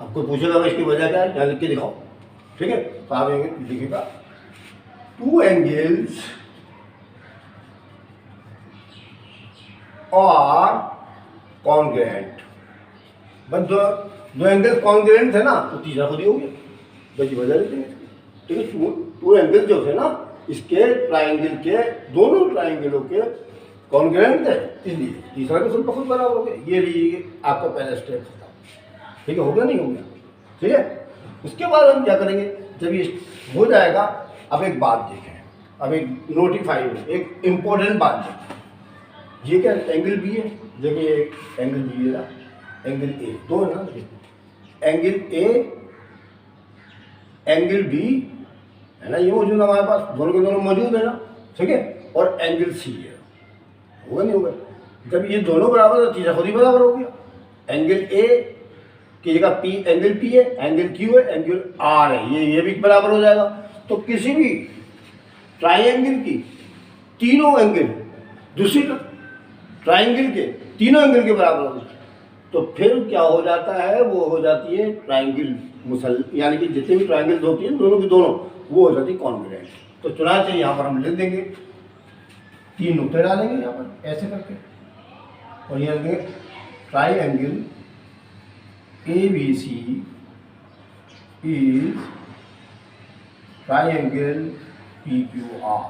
अब कोई पूछेगा मैं इसकी वजह क्या है, क्या लिख के दिखाओ। ठीक है, तो आप लिखिएगा टू एंगल्स और कॉन्ग्रुएंट। बस दो एंगल कॉन्ग्रुएंट थे ना, तो तीसरा खुद ही हो गया, बस ये वजह लिखेंगे। ठीक है, टू एंगल जो थे ना, इसके ट्राइंगल के, दोनों ट्राइंगलों के कॉन्ग्रुएंट थे, इसलिए तीसरा भी खुद बखुद बराबर हो गया। ये लीजिए आपका पहला स्टेप खत्म। ठीक है, हो गया नहीं हो गया। ठीक है, उसके बाद हम क्या करेंगे, जब ये हो जाएगा, अब एक बात देखें, अब एक नोटिफाई, एक इम्पोर्टेंट बात देखें। ये क्या एंगल B है, देखिए एंगल B है ना, एंगल A, दो है ना, एंगल A एंगल B है ना, ये मौजूद है हमारे पास, दोनों के दोनों मौजूद है ना, ठीक है। और एंगल सी है, होगा नहीं होगा, जब ये दोनों बराबर है तीसरा खुद ही बराबर हो गया। एंगल ए की जगह पी, एंगल पी है, एंगल क्यू है, एंगल आर है, ये भी बराबर हो जाएगा। तो किसी भी ट्राइंगल की तीनों एंगल दूसरी ट्राइंगल के तीनों एंगल के बराबर होगी, तो फिर क्या हो जाता है, वो हो जाती है ट्राइंगल मुसल, यानी कि जितने भी ट्राइंगल्स होती हैं दोनों की दोनों, वो हो जाती है कॉन्ग्रुएंट। तो चुना चाहिए, यहाँ पर हम लिख देंगे, 3 नुक्ते डालेंगे यहाँ पर ऐसे करके, और ये देंगे triangle ABC is triangle PQR।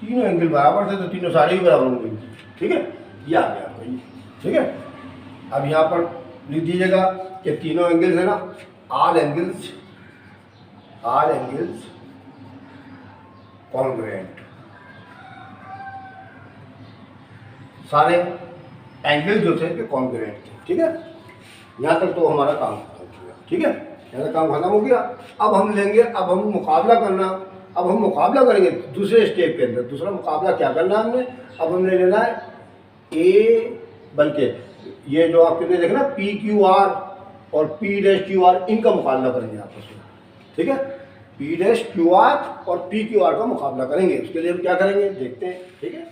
तीनों एंगल बराबर थे तो तीनों सारे ही बराबर होंगे, ठीक है, ये आ गया आपको, ठीक है। अब यहाँ पर लिख दीजिएगा कि तीनों एंगल्स है ना, ऑल एंगल्स कॉन्ग्रुएंट, सारे एंगल जो थे कॉन्ग्रुएंट थे, ठीक है। यहाँ तक तो हमारा काम खत्म हो गया, ठीक है, यहाँ तक काम खत्म हो गया। अब हम लेंगे, अब हम मुकाबला करना, अब हम मुकाबला करेंगे दूसरे स्टेप के अंदर। दूसरा मुकाबला क्या करना है हमने, अब हमने लेना है ए, बल्कि ये जो आपने देखना PQR और P-QR, इनका मुकाबला करेंगे आपस में, ठीक है। P-QR और PQR का मुकाबला करेंगे। उसके लिए हम क्या करेंगे देखते हैं, ठीक है।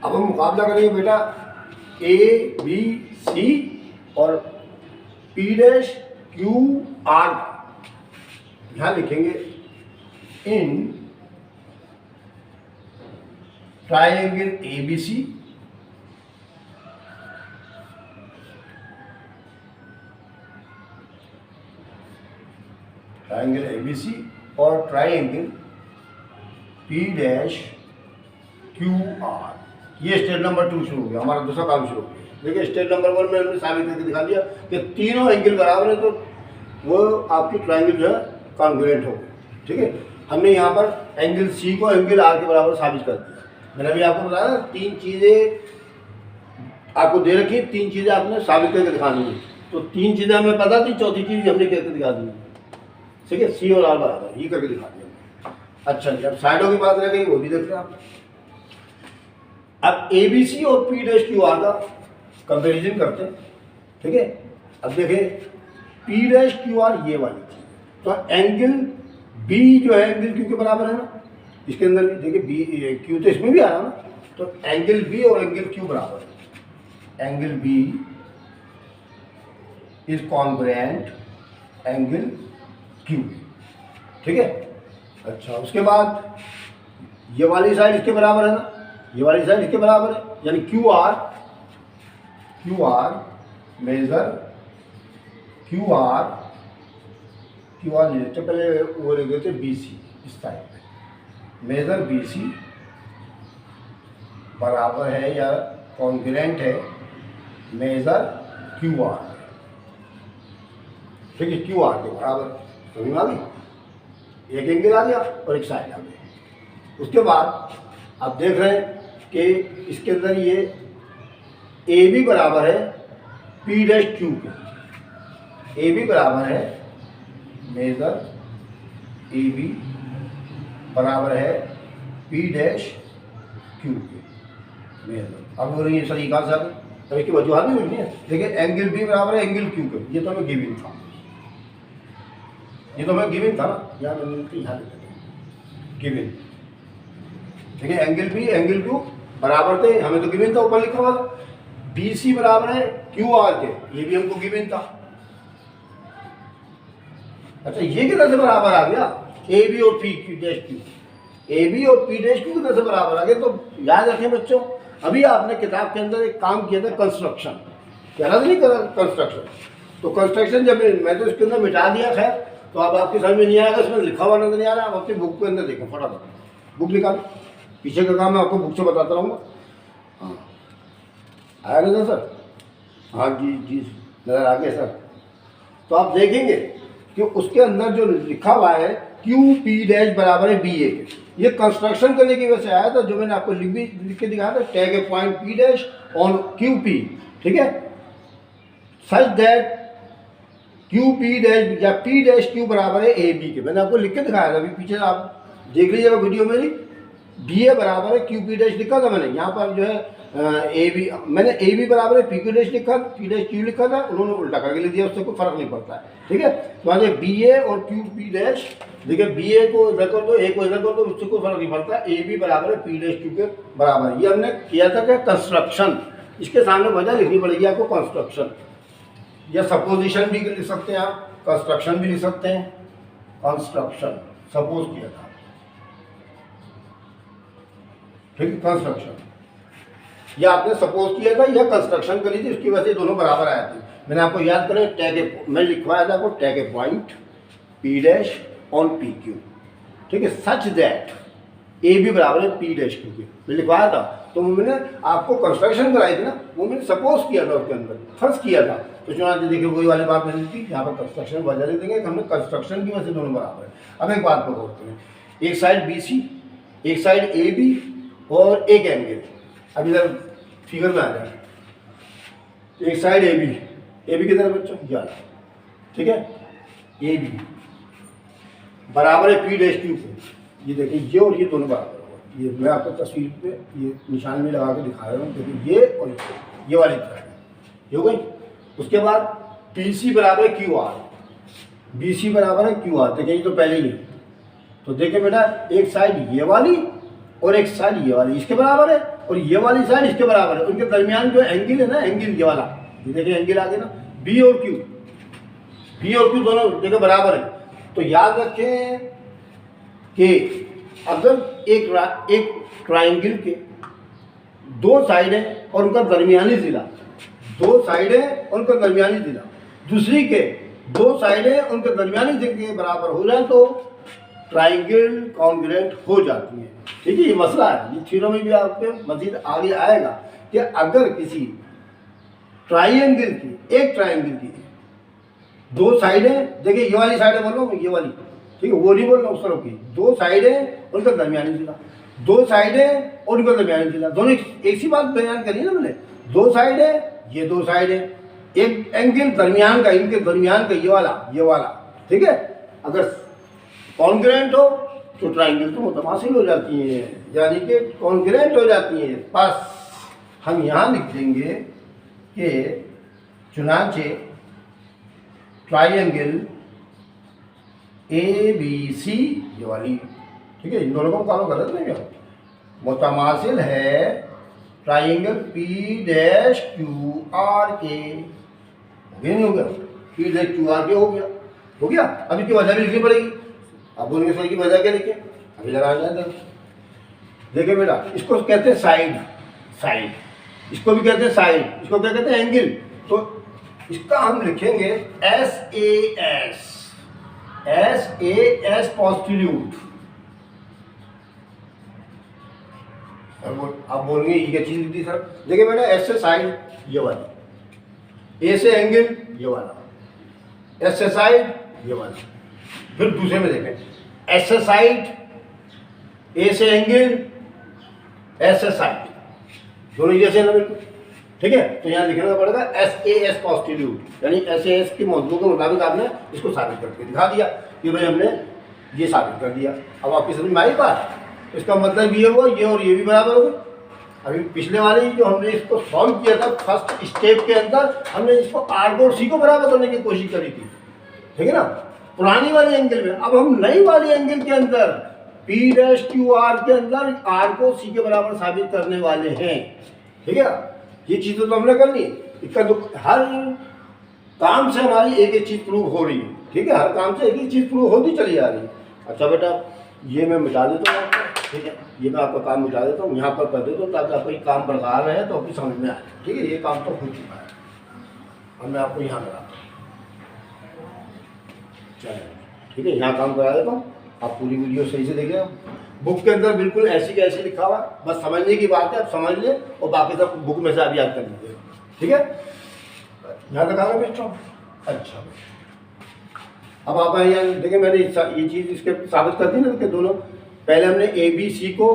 अब हम मुकाबला करेंगे बेटा ABC और P-QR, यहाँ लिखेंगे इन ट्राइंगल ABC और ट्राइंगल P-QR। ये स्टेप नंबर 2 शुरू हो गया, हमारा दूसरा काम शुरू हो गया। देखिए स्टेप नंबर 1 में हमने साबित करके दिखा दिया कि तीनों एंगल बराबर है, तो वो आपकी ट्राइंगल जो है कॉन्ग्रुएंट हो गई, ठीक है। हमने यहाँ पर एंगल सी को एंगल आर के बराबर साबित कर दिया। मैंने अभी आपको बताया 3 चीज़ें आपको दे रखी, 3 चीज़ें आपने साबित करके दिखानी है। तो 3 चीज़ें हमें पता थी, चौथी चीज़ हमने करके दिखा दी, ठीक है। सी और आर बराबर ये करके दिखा दिया। अच्छा जी, अब साइडों की बात रह गई, वो भी देख रहे हैं आप। अब ABC और P-QR का कंपैरिजन करते हैं, ठीक है। अब देखें P-QR ये वाली चीज, तो एंगल B जो है एंगल Q के बराबर है ना, इसके अंदर भी देखिए B Q तो इसमें भी आ रहा है ना, तो एंगल B और एंगल Q बराबर है। Angle B is congruent angle Q, ठीक है। अच्छा, उसके बाद ये वाली साइड इसके बराबर है ना, ये वाली साइड इसके बराबर है, यानी QR मेजर QR नहीं लेते, पहले वो लिख देते BC, इस साइड पे मेजर BC बराबर है या कॉन्ग्रुएंट है मेजर QR, ठीक है, QR के बराबर। समझ में आ गई, एक एंगल आ गया और एक साइड आ गई। उसके बाद आप देख रहे हैं कि इसके अंदर ये AB बराबर है P-Q के, AB बराबर है मेजर AB बराबर है P-Q के मेजर। अब बोल रही है सर ये कहाँ से आ गई, तो इसकी वजूहत भी नहीं है। देखिए एंगल B बराबर है एंगल Q के, ये तो हमें गिवन था, ये तो हमें गिवन था ना, यहाँ मैंने यहाँ गिवन, ठीक है। एंगल B एंगल Q बराबर थे, हमें तो गिवन था, ऊपर लिखा हुआ था। BC बराबर है QR के, ये भी हमको गिवन था। अच्छा, ये किधर से बराबर आ गया, AB और P-Q, AB और P-Q किधर से बराबर आ गया। तो याद रखें बच्चों, अभी आपने किताब के अंदर एक काम किया था कंस्ट्रक्शन, कह रहा था नहीं करा कंस्ट्रक्शन, तो कंस्ट्रक्शन जब मैं तो इसके अंदर मिटा दिया, खैर तो अब आपकी समझ में नहीं आएगा, इसमें लिखा हुआ नजर नहीं आ रहा। आप अपनी बुक के अंदर देखें, फटाफट बुक निकालो, पीछे का काम मैं आपको बुक से बताता रहूँगा। हाँ आया नजर सर, हाँ जी जी नजर आ गया सर। तो आप देखेंगे कि उसके अंदर जो लिखा हुआ है QP- बराबर है BA के, ये कंस्ट्रक्शन करने की वजह से आया था, जो मैंने आपको लिख के दिखाया था, tag A point P- on QP, ठीक है, such that Q P dash या पी डैश क्यू बराबर है ए बी के। मैंने आपको लिख के दिखाया था अभी पीछे, आप देख लीजिएगा वीडियो मेरी। बी ए बराबर है क्यू पी डैश लिखा था मैंने, यहाँ पर जो है ए बी, मैंने ए बी बराबर है पी क्यू डैश लिखा, पी डैश क्यू लिखा था, उन्होंने उल्टा करके लिख दिया, उससे कोई फर्क नहीं पड़ता है। ठीक है, तो आज बी ए और क्यू पी डैश, देखिए बी ए को इधर कर दो, ए को इधर कर दो, उससे कोई फर्क नहीं पड़ता। ए बी बराबर है पी डैश क्यू के बराबर। ये हमने किया था क्या, कंस्ट्रक्शन। इसके सामने वजह लिखनी पड़ेगी आपको, कंस्ट्रक्शन या सपोजिशन भी लिख सकते हैं आप, कंस्ट्रक्शन भी लिख सकते हैं। कंस्ट्रक्शन सपोज किया था, ठीक है, कंस्ट्रक्शन या आपने सपोज किया था या कंस्ट्रक्शन करी थी, उसकी वजह से दोनों बराबर आए थे। मैंने आपको याद करें टैग ए, मैं लिखवाया था आपको tag A point P dash on P Q, ठीक है, सच दैट ए बी बराबर है पी डैश क्यू के, मैं लिखवाया था। तो मैंने आपको कंस्ट्रक्शन कराई थी ना, वो मैंने सपोज किया था, उसके अंदर फर्ज किया था। तो जो देखिए वही वाली बात मैंने थी, यहाँ पर कंस्ट्रक्शन वजह दे देंगे, हमने कंस्ट्रक्शन की वजह से दोनों बराबर है। अब एक बात को करते हैं, एक साइड बी सी, एक साइड ए बी और एक एंगल। अब इधर फिगर में आ जाए, एक साइड ए बी किधर बच्चों, यार ठीक है, ए बी बराबर है पी डैश क्यू को। ये देखिए ये और ये दोनों बराबर होगा। ये मैं आपको तस्वीर पे ये निशान में लगा के दिखा रहा हूँ, देखिए ये और ये वाली तरह ये हो गई। उसके बाद पी सी बराबर है क्यू आर, बी सी बराबर है क्यू आर। देखिए ये तो पहले ही, तो देखिए बेटा एक साइड ये वाली और एक साइड ये वाली इसके बराबर है, और ये वाली साइड इसके बराबर है। उनके दरमियान जो एंगल है ना, एंगल ये वाला, ये देखिए एंगल आ गया ना, बी और क्यू दोनों देखिए बराबर है। तो याद रखें कि अगर एक ट्राइंगल के दो साइड है और उनका दरमियानी जिला, दो साइड है और उनका दरमियानी जिला, दूसरी के दो साइड है उनके दरमियानी जिले के बराबर हो जाए तो ट्राइंगल कॉन्ग्रुएंट हो जाती है। ठीक है, ये मसला है, ये थ्योरम में भी आपके मजीद आगे आएगा कि अगर किसी ट्राइंगल की, एक ट्राइंगल की दो साइडें, देखिए ये वाली साइड है बोल रहा हूँ, ये वाली, ठीक है, वो नहीं बोल रहा हूँ उस तरफ की, दो साइडें उनका दरमियानी जिला, दो साइडें और उनका दरमियानी जिला, दोनों एक सी बात बयान करी ना मैंने। दो साइडें, ये दो साइडें, एक एंगल दरमियान का, इनके दरमियान का ये वाला, ठीक है। अगर कॉन्ग्रुएंट हो तो ट्राइंगल तो मुतमासिल हो जाती है, यानी कि कॉन्ग्रुएंट हो जाती है। बस हम यहाँ लिख देंगे कि चुनांचे ट्राइंगल ए बी सी ये वाली, ठीक है, इन दोनों को फॉलो गलत नहीं क्या, मुतमासिल है triangle P dash Q R के, हो गया नहीं हो गया, पी डैश क्यू आर के हो गया। अब इसकी वजह भी लिखनी पड़ेगी। अब बोलेंगे सर की वजह क्या लिखे, अभी लगा जाए। देखिए बेटा, इसको कहते हैं साइड, इसको भी कहते हैं साइड, इसको क्या कहते हैं एंगल। तो इसका हम लिखेंगे एस पोस्टीरियर। आप बोलेंगे ये क्या चीज लिखी सर, देखिए बेटा एस से साइड ये वाली, ए से एंगल ये वाला, एस से साइड ये वाला। फिर दूसरे में देखें, एस से साइड, ए से एंगल, एस से साइड, दोनों जैसे ना बिल्कुल, ठीक है। तो यहाँ लिखना पड़ेगा एस पोस्टीरियर, यानी एस के मौजूद के मुताबिक आपने इसको साबित करके दिखा दिया कि भाई हमने ये साबित कर दिया। अब आपकी समझ में आई बात, इसका मतलब ये हुआ ये और ये भी बराबर हो गए। अभी पिछले वाले जो हमने इसको सॉल्व किया था फर्स्ट स्टेप के अंदर, हमने इसको आर को सी को बराबर करने की कोशिश करी थी, ठीक है ना, पुरानी वाली एंगल में। अब हम नई वाली एंगल के अंदर पी डैश क्यू आर के अंदर आर को सी के बराबर साबित करने वाले हैं, ठीक है। ये चीज़ें तो हमने करनी है, इसका तो हर काम से हमारी एक एक चीज़ प्रूव हो रही है, ठीक है, हर काम से एक एक चीज़ प्रूव होती चली जा रही है। अच्छा बेटा ये मैं मिटा देता हूँ आपको, ठीक है, ये मैं आपका काम मिटा देता हूँ, यहाँ पर कर देता हूँ ताकि आपको ये काम बरकरार रहे तो आपकी समझ में आए, ठीक है। ये काम तो हो चुका है, अब मैं आपको यहाँ कराता हूँ, चलिए ठीक है, यहाँ काम करा देता हूँ। आप पूरी वीडियो सही से देखिए, बुक के अंदर बिल्कुल ऐसी कैसी लिखा हुआ, बस समझने की बात है, आप समझ लें और बाकी सब बुक में से आप याद कर लीजिए, ठीक है। यहाँ तक आ रहा है बेटा, अच्छा अब आप यहाँ देखिए, मैंने ये चीज़ इसके साबित कर दी ना कि दोनों, पहले हमने ए बी सी को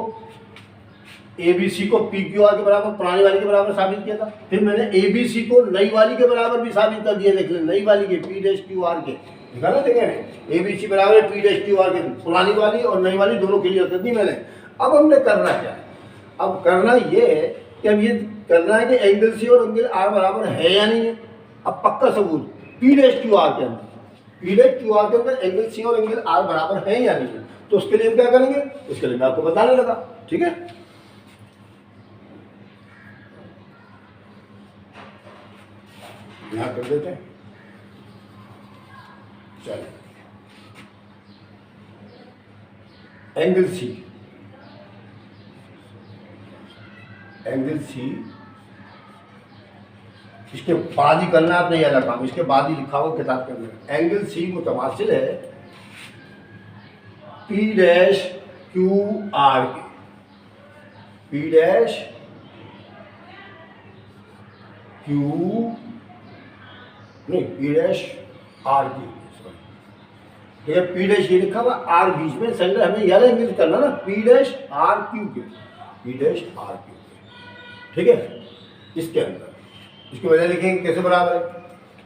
ABC को PQR के बराबर पुरानी वाली के बराबर साबित किया था। फिर मैंने ABC को नई वाली के बराबर भी साबित कर दिया। देख लें, नई वाली के P-QR के लिखा ना, देखें ABC बराबर P-QR के, पुरानी वाली और नई वाली दोनों क्लियर कर दी मैंने। अब हमने करना क्या है? अब करना ये है कि अब ये करना है कि एंगल C और एंगल R बराबर है या नहीं है। अब पक्का सबूत P-QR के अंदर, P-QR के अंदर एंगल C और एंगल R बराबर है या नहीं है। तो उसके लिए हम क्या करेंगे, उसके लिए मैं आपको बताने लगा। ठीक है, यहां कर देते हैं। चलिए, एंगल C, एंगल C इसके बाद ही करना, आप नहीं अलग काम, इसके बाद ही लिखा हुआ किताब के अंदर। एंगल C मुतमासिल है P-QR के, P-Q नहीं P-R की, ठीक है। P' ये लिखा हुआ, R बीच में, सेंटर हमें यह एंगल करना ना, P'-R-Q के, P'-R-Q के, ठीक है। इसके अंदर इसकी वजह लिखेंगे कैसे बराबर है।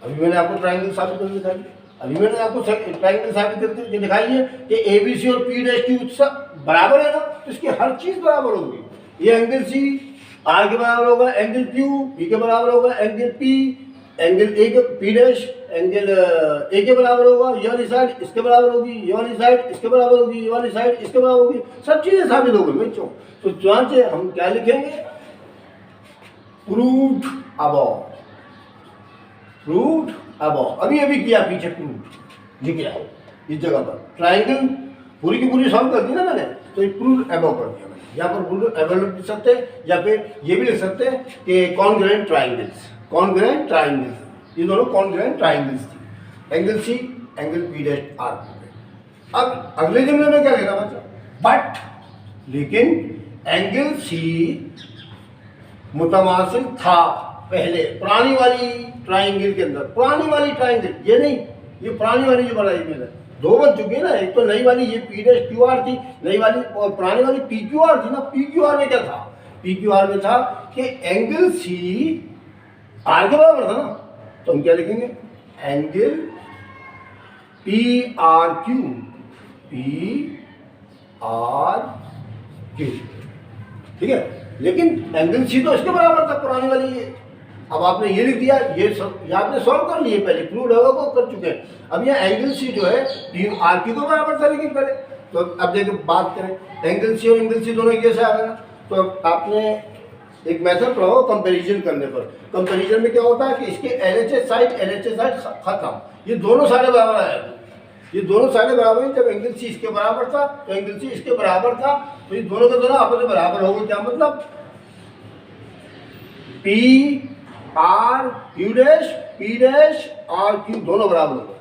अभी मैंने आपको ट्रायंगल साबित करके दिखाई, अभी मैंने आपको ट्रायंगल साबित करके दिखाई है कि ABC और P'-Q सब बराबर है ना, तो इसकी हर चीज बराबर होगी। ये एंगल C R के बराबर होगा, एंगल Q P के बराबर होगा, एंगल P एंगल A के P' एंगल A के बराबर होगा, ये वाली साइड इसके बराबर होगी, ये वाली साइड इसके बराबर होगी, ये वाली साइड इसके बराबर होगी, सब चीजें साबित हो गई बच्चों। तो जांच हम क्या लिखेंगे, प्रूव्ड अबव, प्रूव्ड अबव, अभी अभी किया पीछे प्रूव्ड ये किया इस जगह पर। ट्रायंगल पूरी की पूरी सॉल्व कर दी ना मैंने, तो ये प्रूव्ड अबव कर दिया मैंने। यहाँ पर प्रूव्ड अबव लिख सकते हैं, या फिर ये भी लिख सकते हैं कि कॉन्ग्रुएंट ट्रायंगल्स, कॉन्ग्रुएंट ट्रायंगल्स, ये दोनों कॉन्ग्रुएंट ट्रायंगल्स थी, एंगल C एंगल P'-R। अब अगले जमले में क्या लिखा बच्चा, बट लेकिन एंगल C मुतमासिल था पहले पुरानी वाली ट्रायंगल के अंदर, पुरानी वाली ट्रायंगल, ये नहीं, ये पुरानी वाली जो बनाई मैंने, दो बन चुकी है ना, एक तो नई वाली ये P'-QR थी नई वाली, और पुरानी वाली PQR थी ना। PQR में क्या था, PQR में था कि एंगल C R के बराबर था ना, तो हम क्या लिखेंगे, एंगल PRQ, PRQ, ठीक है। लेकिन एंगल C तो इसके बराबर था पुरानी वाली ये। अब आपने ये लिख दिया, ये आपने सॉल्व कर लिए, पहले प्रूव्ड होगा को कर चुके हैं। अब ये एंगल C जो है PRQ को बराबर था लेकिन पहले, तो अब देखिए बात करें एंगल C और एंगल C दोनों एक जैसे आ गए ना। तो आपने एक मेथड पढ़ा हो कंपैरिजन करने पर, कंपैरिजन में क्या होता है कि इसके LHS साइड खत्म, ये दोनों साइड बराबर आए, ये दोनों साइड बराबर हैं। जब एंगल C इसके बराबर था तो एंगल C इसके बराबर था, तो ये दोनों के दोनों आपस में बराबर हो गए। क्या मतलब, P'-R'-Q दोनों बराबर हो गए।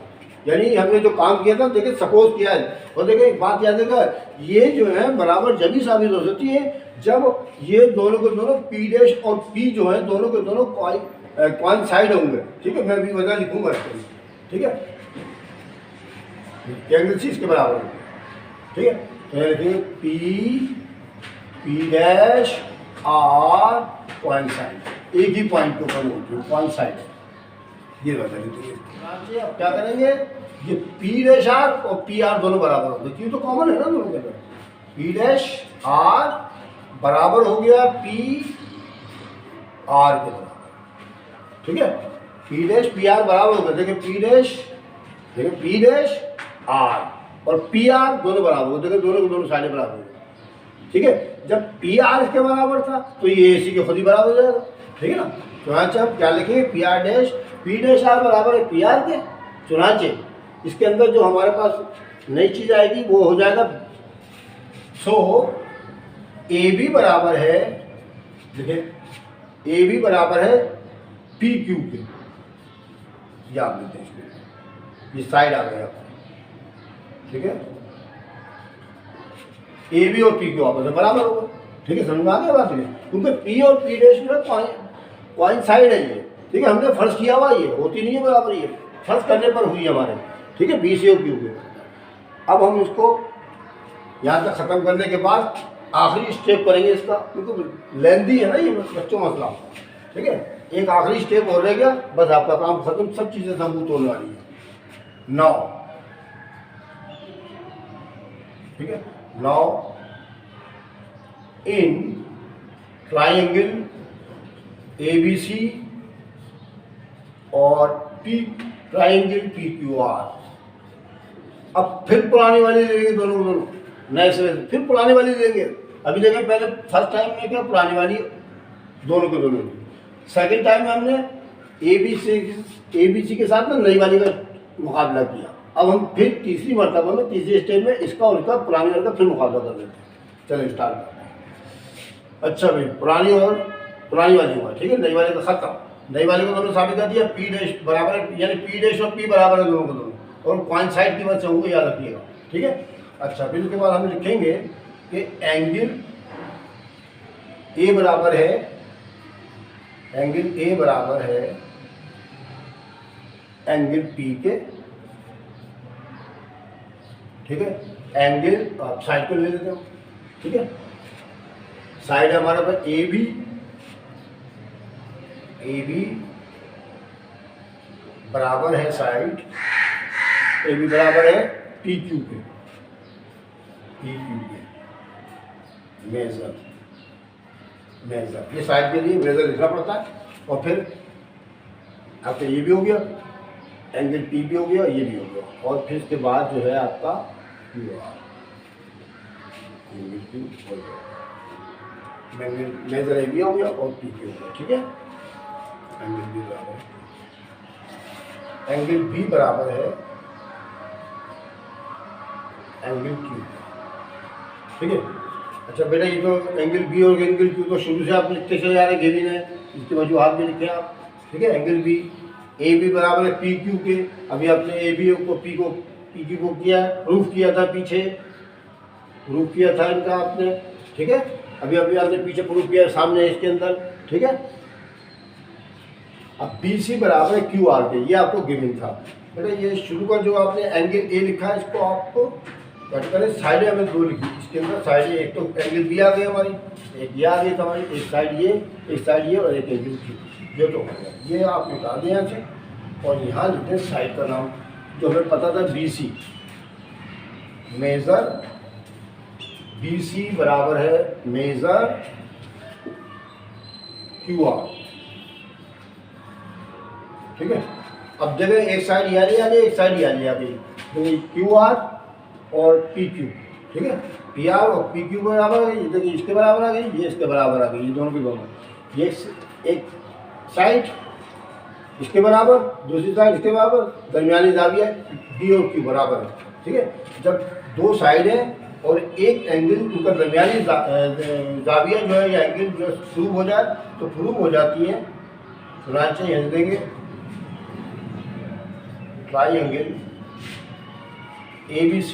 यानी हमने जो काम किया था, देखिए सपोज किया है, और देखिए एक बात याद रखा, ये जो है बराबर जब ही साबित हो सकती है जब ये दोनों के दोनों P' और P जो है दोनों के दोनों कोइंसाइड होंगे। ठीक है, मैं भी वजह लिखूंगा इसके, ठीक है, एंगल C इसके बराबर होगा, ठीक है। तो लिखेंगे P'-R कोइंसाइड, एक ही पॉइंट के ऊपर होती है कोइंसाइड, ये बता दीजिए। अब क्या करेंगे, ये P'-R और PR दोनों बराबर हो गए, ये तो कॉमन है ना दोनों के अंदर। P'-R बराबर हो गया P'-R के बराबर, ठीक है। P'-PR बराबर हो गया, देखिए P'-R और PR दोनों बराबर हो, देखिए दोनों के दोनों साइड बराबर हो गए, ठीक है। जब PR इसके बराबर था तो ये AC के खुद ही बराबर हो जाएगा, ठीक है ना। चुनाचे अब क्या लिखेंगे, P'-R बराबर है PR के। चुनाचे इसके अंदर जो हमारे पास नई चीज आएगी वो हो जाएगा, AB बराबर है, देखिए AB बराबर है PQ के, ये आप लेते हैं, ये साइड आ गया, ठीक है। AB और PQ आपस में बराबर होगा, ठीक है, समझ में आ गया बात है। क्योंकि P और P' जो है कोइंसाइड है ये, ठीक है, हमने फर्ज किया हुआ, ये होती नहीं है बराबर, ये फर्ज करने पर हुई हमारे, ठीक है, BC और Q के। अब हम इसको यहाँ तक ख़त्म करने के बाद आखिरी स्टेप करेंगे इसका, क्योंकि लेंदी है ना ये बच्चों मसला, ठीक है। एक आखिरी स्टेप और रह गया, बस आपका काम खत्म, सब चीज़ें सबूत होने वाली है। नाउ, ठीक है, नाउ इन ट्राइंगल ABC और ट्राइंगल PQR, अब फिर पुरानी वाली लेंगे दोनों नए से, फिर पुरानी वाली लेंगे। अभी देखें, पहले फर्स्ट टाइम में क्या पुरानी वाली दोनों के दोनों, सेकंड टाइम में हमने ABC के साथ ना नई वाली का मुकाबला किया। अब हम फिर तीसरी मरतबा में, तीसरे स्टेज में इसका और इसका पुरानी वाली का फिर मुकाबला कर लेते हैं। चलो स्टार्ट करते हैं। अच्छा भाई, पुरानी वाली हुआ, ठीक है, नई वाली का खत्म। नई वाली को हमने साबित कर दिया, P' बराबर है, यानी P' और P बराबर है दोनों को दोनों, और कॉइंसाइड की वजह से होंगे, याद रखिएगा, ठीक है। अच्छा, फिर उसके बाद हम लिखेंगे कि एंगल A बराबर है, एंगल A बराबर है एंगल P के, ठीक है। एंगल आप साइड को ले लेते हो, ठीक है। साइड है हमारे पास AB बराबर है साइड, AB बराबर है PQ के, मेजर, ये साइड के लिए मेजर लिखना पड़ता है। और फिर आपका ये भी हो गया, एंगल P भी हो गया, ये भी हो गया, और फिर इसके बाद जो है आपका QR, एंगल Q हो गया, मेजर AB हो गया और PQ हो गया, ठीक है। एंगल B बराबर है, एंगल B बराबर है एंगल Q, ठीक है। अच्छा बेटा, ये तो एंगल B और एंगल Q तो शुरू से आप लिखते चले जा रहे हैं, गेविन है, इसके वजूहात में लिखे आप, ठीक है। एंगल B AB बराबर है PQ के, अभी आपने AB को PQ को किया, प्रूफ किया था, पीछे प्रूफ किया था इनका आपने, ठीक है। अभी आपने पीछे प्रूफ किया, सामने इसके अंदर, ठीक है। अब BC बराबर है QR के, ये आपको गिवन था बेटा। ये शुरू का जो आपने एंगल A लिखा है, इसको आपको कट करें, साइडें हमें दो लिखी इसके अंदर, साइड एक तो एंगल B आ गई हमारी, एक ये आ गई हमारी, एक साइड ये, एक साइड ये, और एक एंगल Q, ये तो हो गया। ये आप निकाल दें यहाँ से, और यहाँ लिखते हैं साइड का नाम, जो हमें पता था BC, मेजर BC बराबर है मेजर QR, ठीक है। अब जगह एक साइड यानी आ गई, एक साइड यानी आ गई, तो QR और PQ, ठीक है। PR और PQ बराबर आ गई, देखिए इसके बराबर आ गई, ये इसके बराबर आ गई, ये दोनों के दोनों, ये एक साइड इसके बराबर, दूसरी साइड इसके बराबर, दरमियानी जाविया D और Q बराबर है, ठीक है। जब दो साइड है और एक एंगल, उनका दरमियानी जाविया जो है, या एंगल जो प्रूव हो जाए, तो प्रूव हो जाती है, सुनाचे यहाँ देंगे, triangle ABC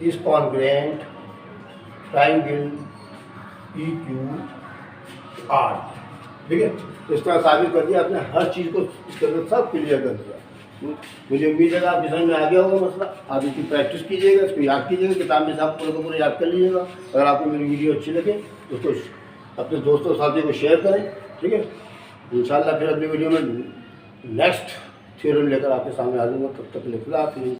is congruent triangle PQR, ठीक है। तो इस तरह साबित कर दिया आपने, हर चीज़ को इसके अंदर सब क्लियर कर दिया। मुझे उम्मीद है कि आपकी समझ में आ गया होगा मसला। आप इसकी प्रैक्टिस कीजिएगा, इसको याद कीजिएगा, किताब में से आप पूरे को पूरे याद कर लीजिएगा। अगर आपको मेरी वीडियो अच्छी लगे तो उसको अपने दोस्तों साथियों को शेयर करें, ठीक है। इंशाल्लाह फिर अगली वीडियो में नेक्स्ट थ्योरम लेकर आपके सामने आ जाऊँगा। तब तक लिखला।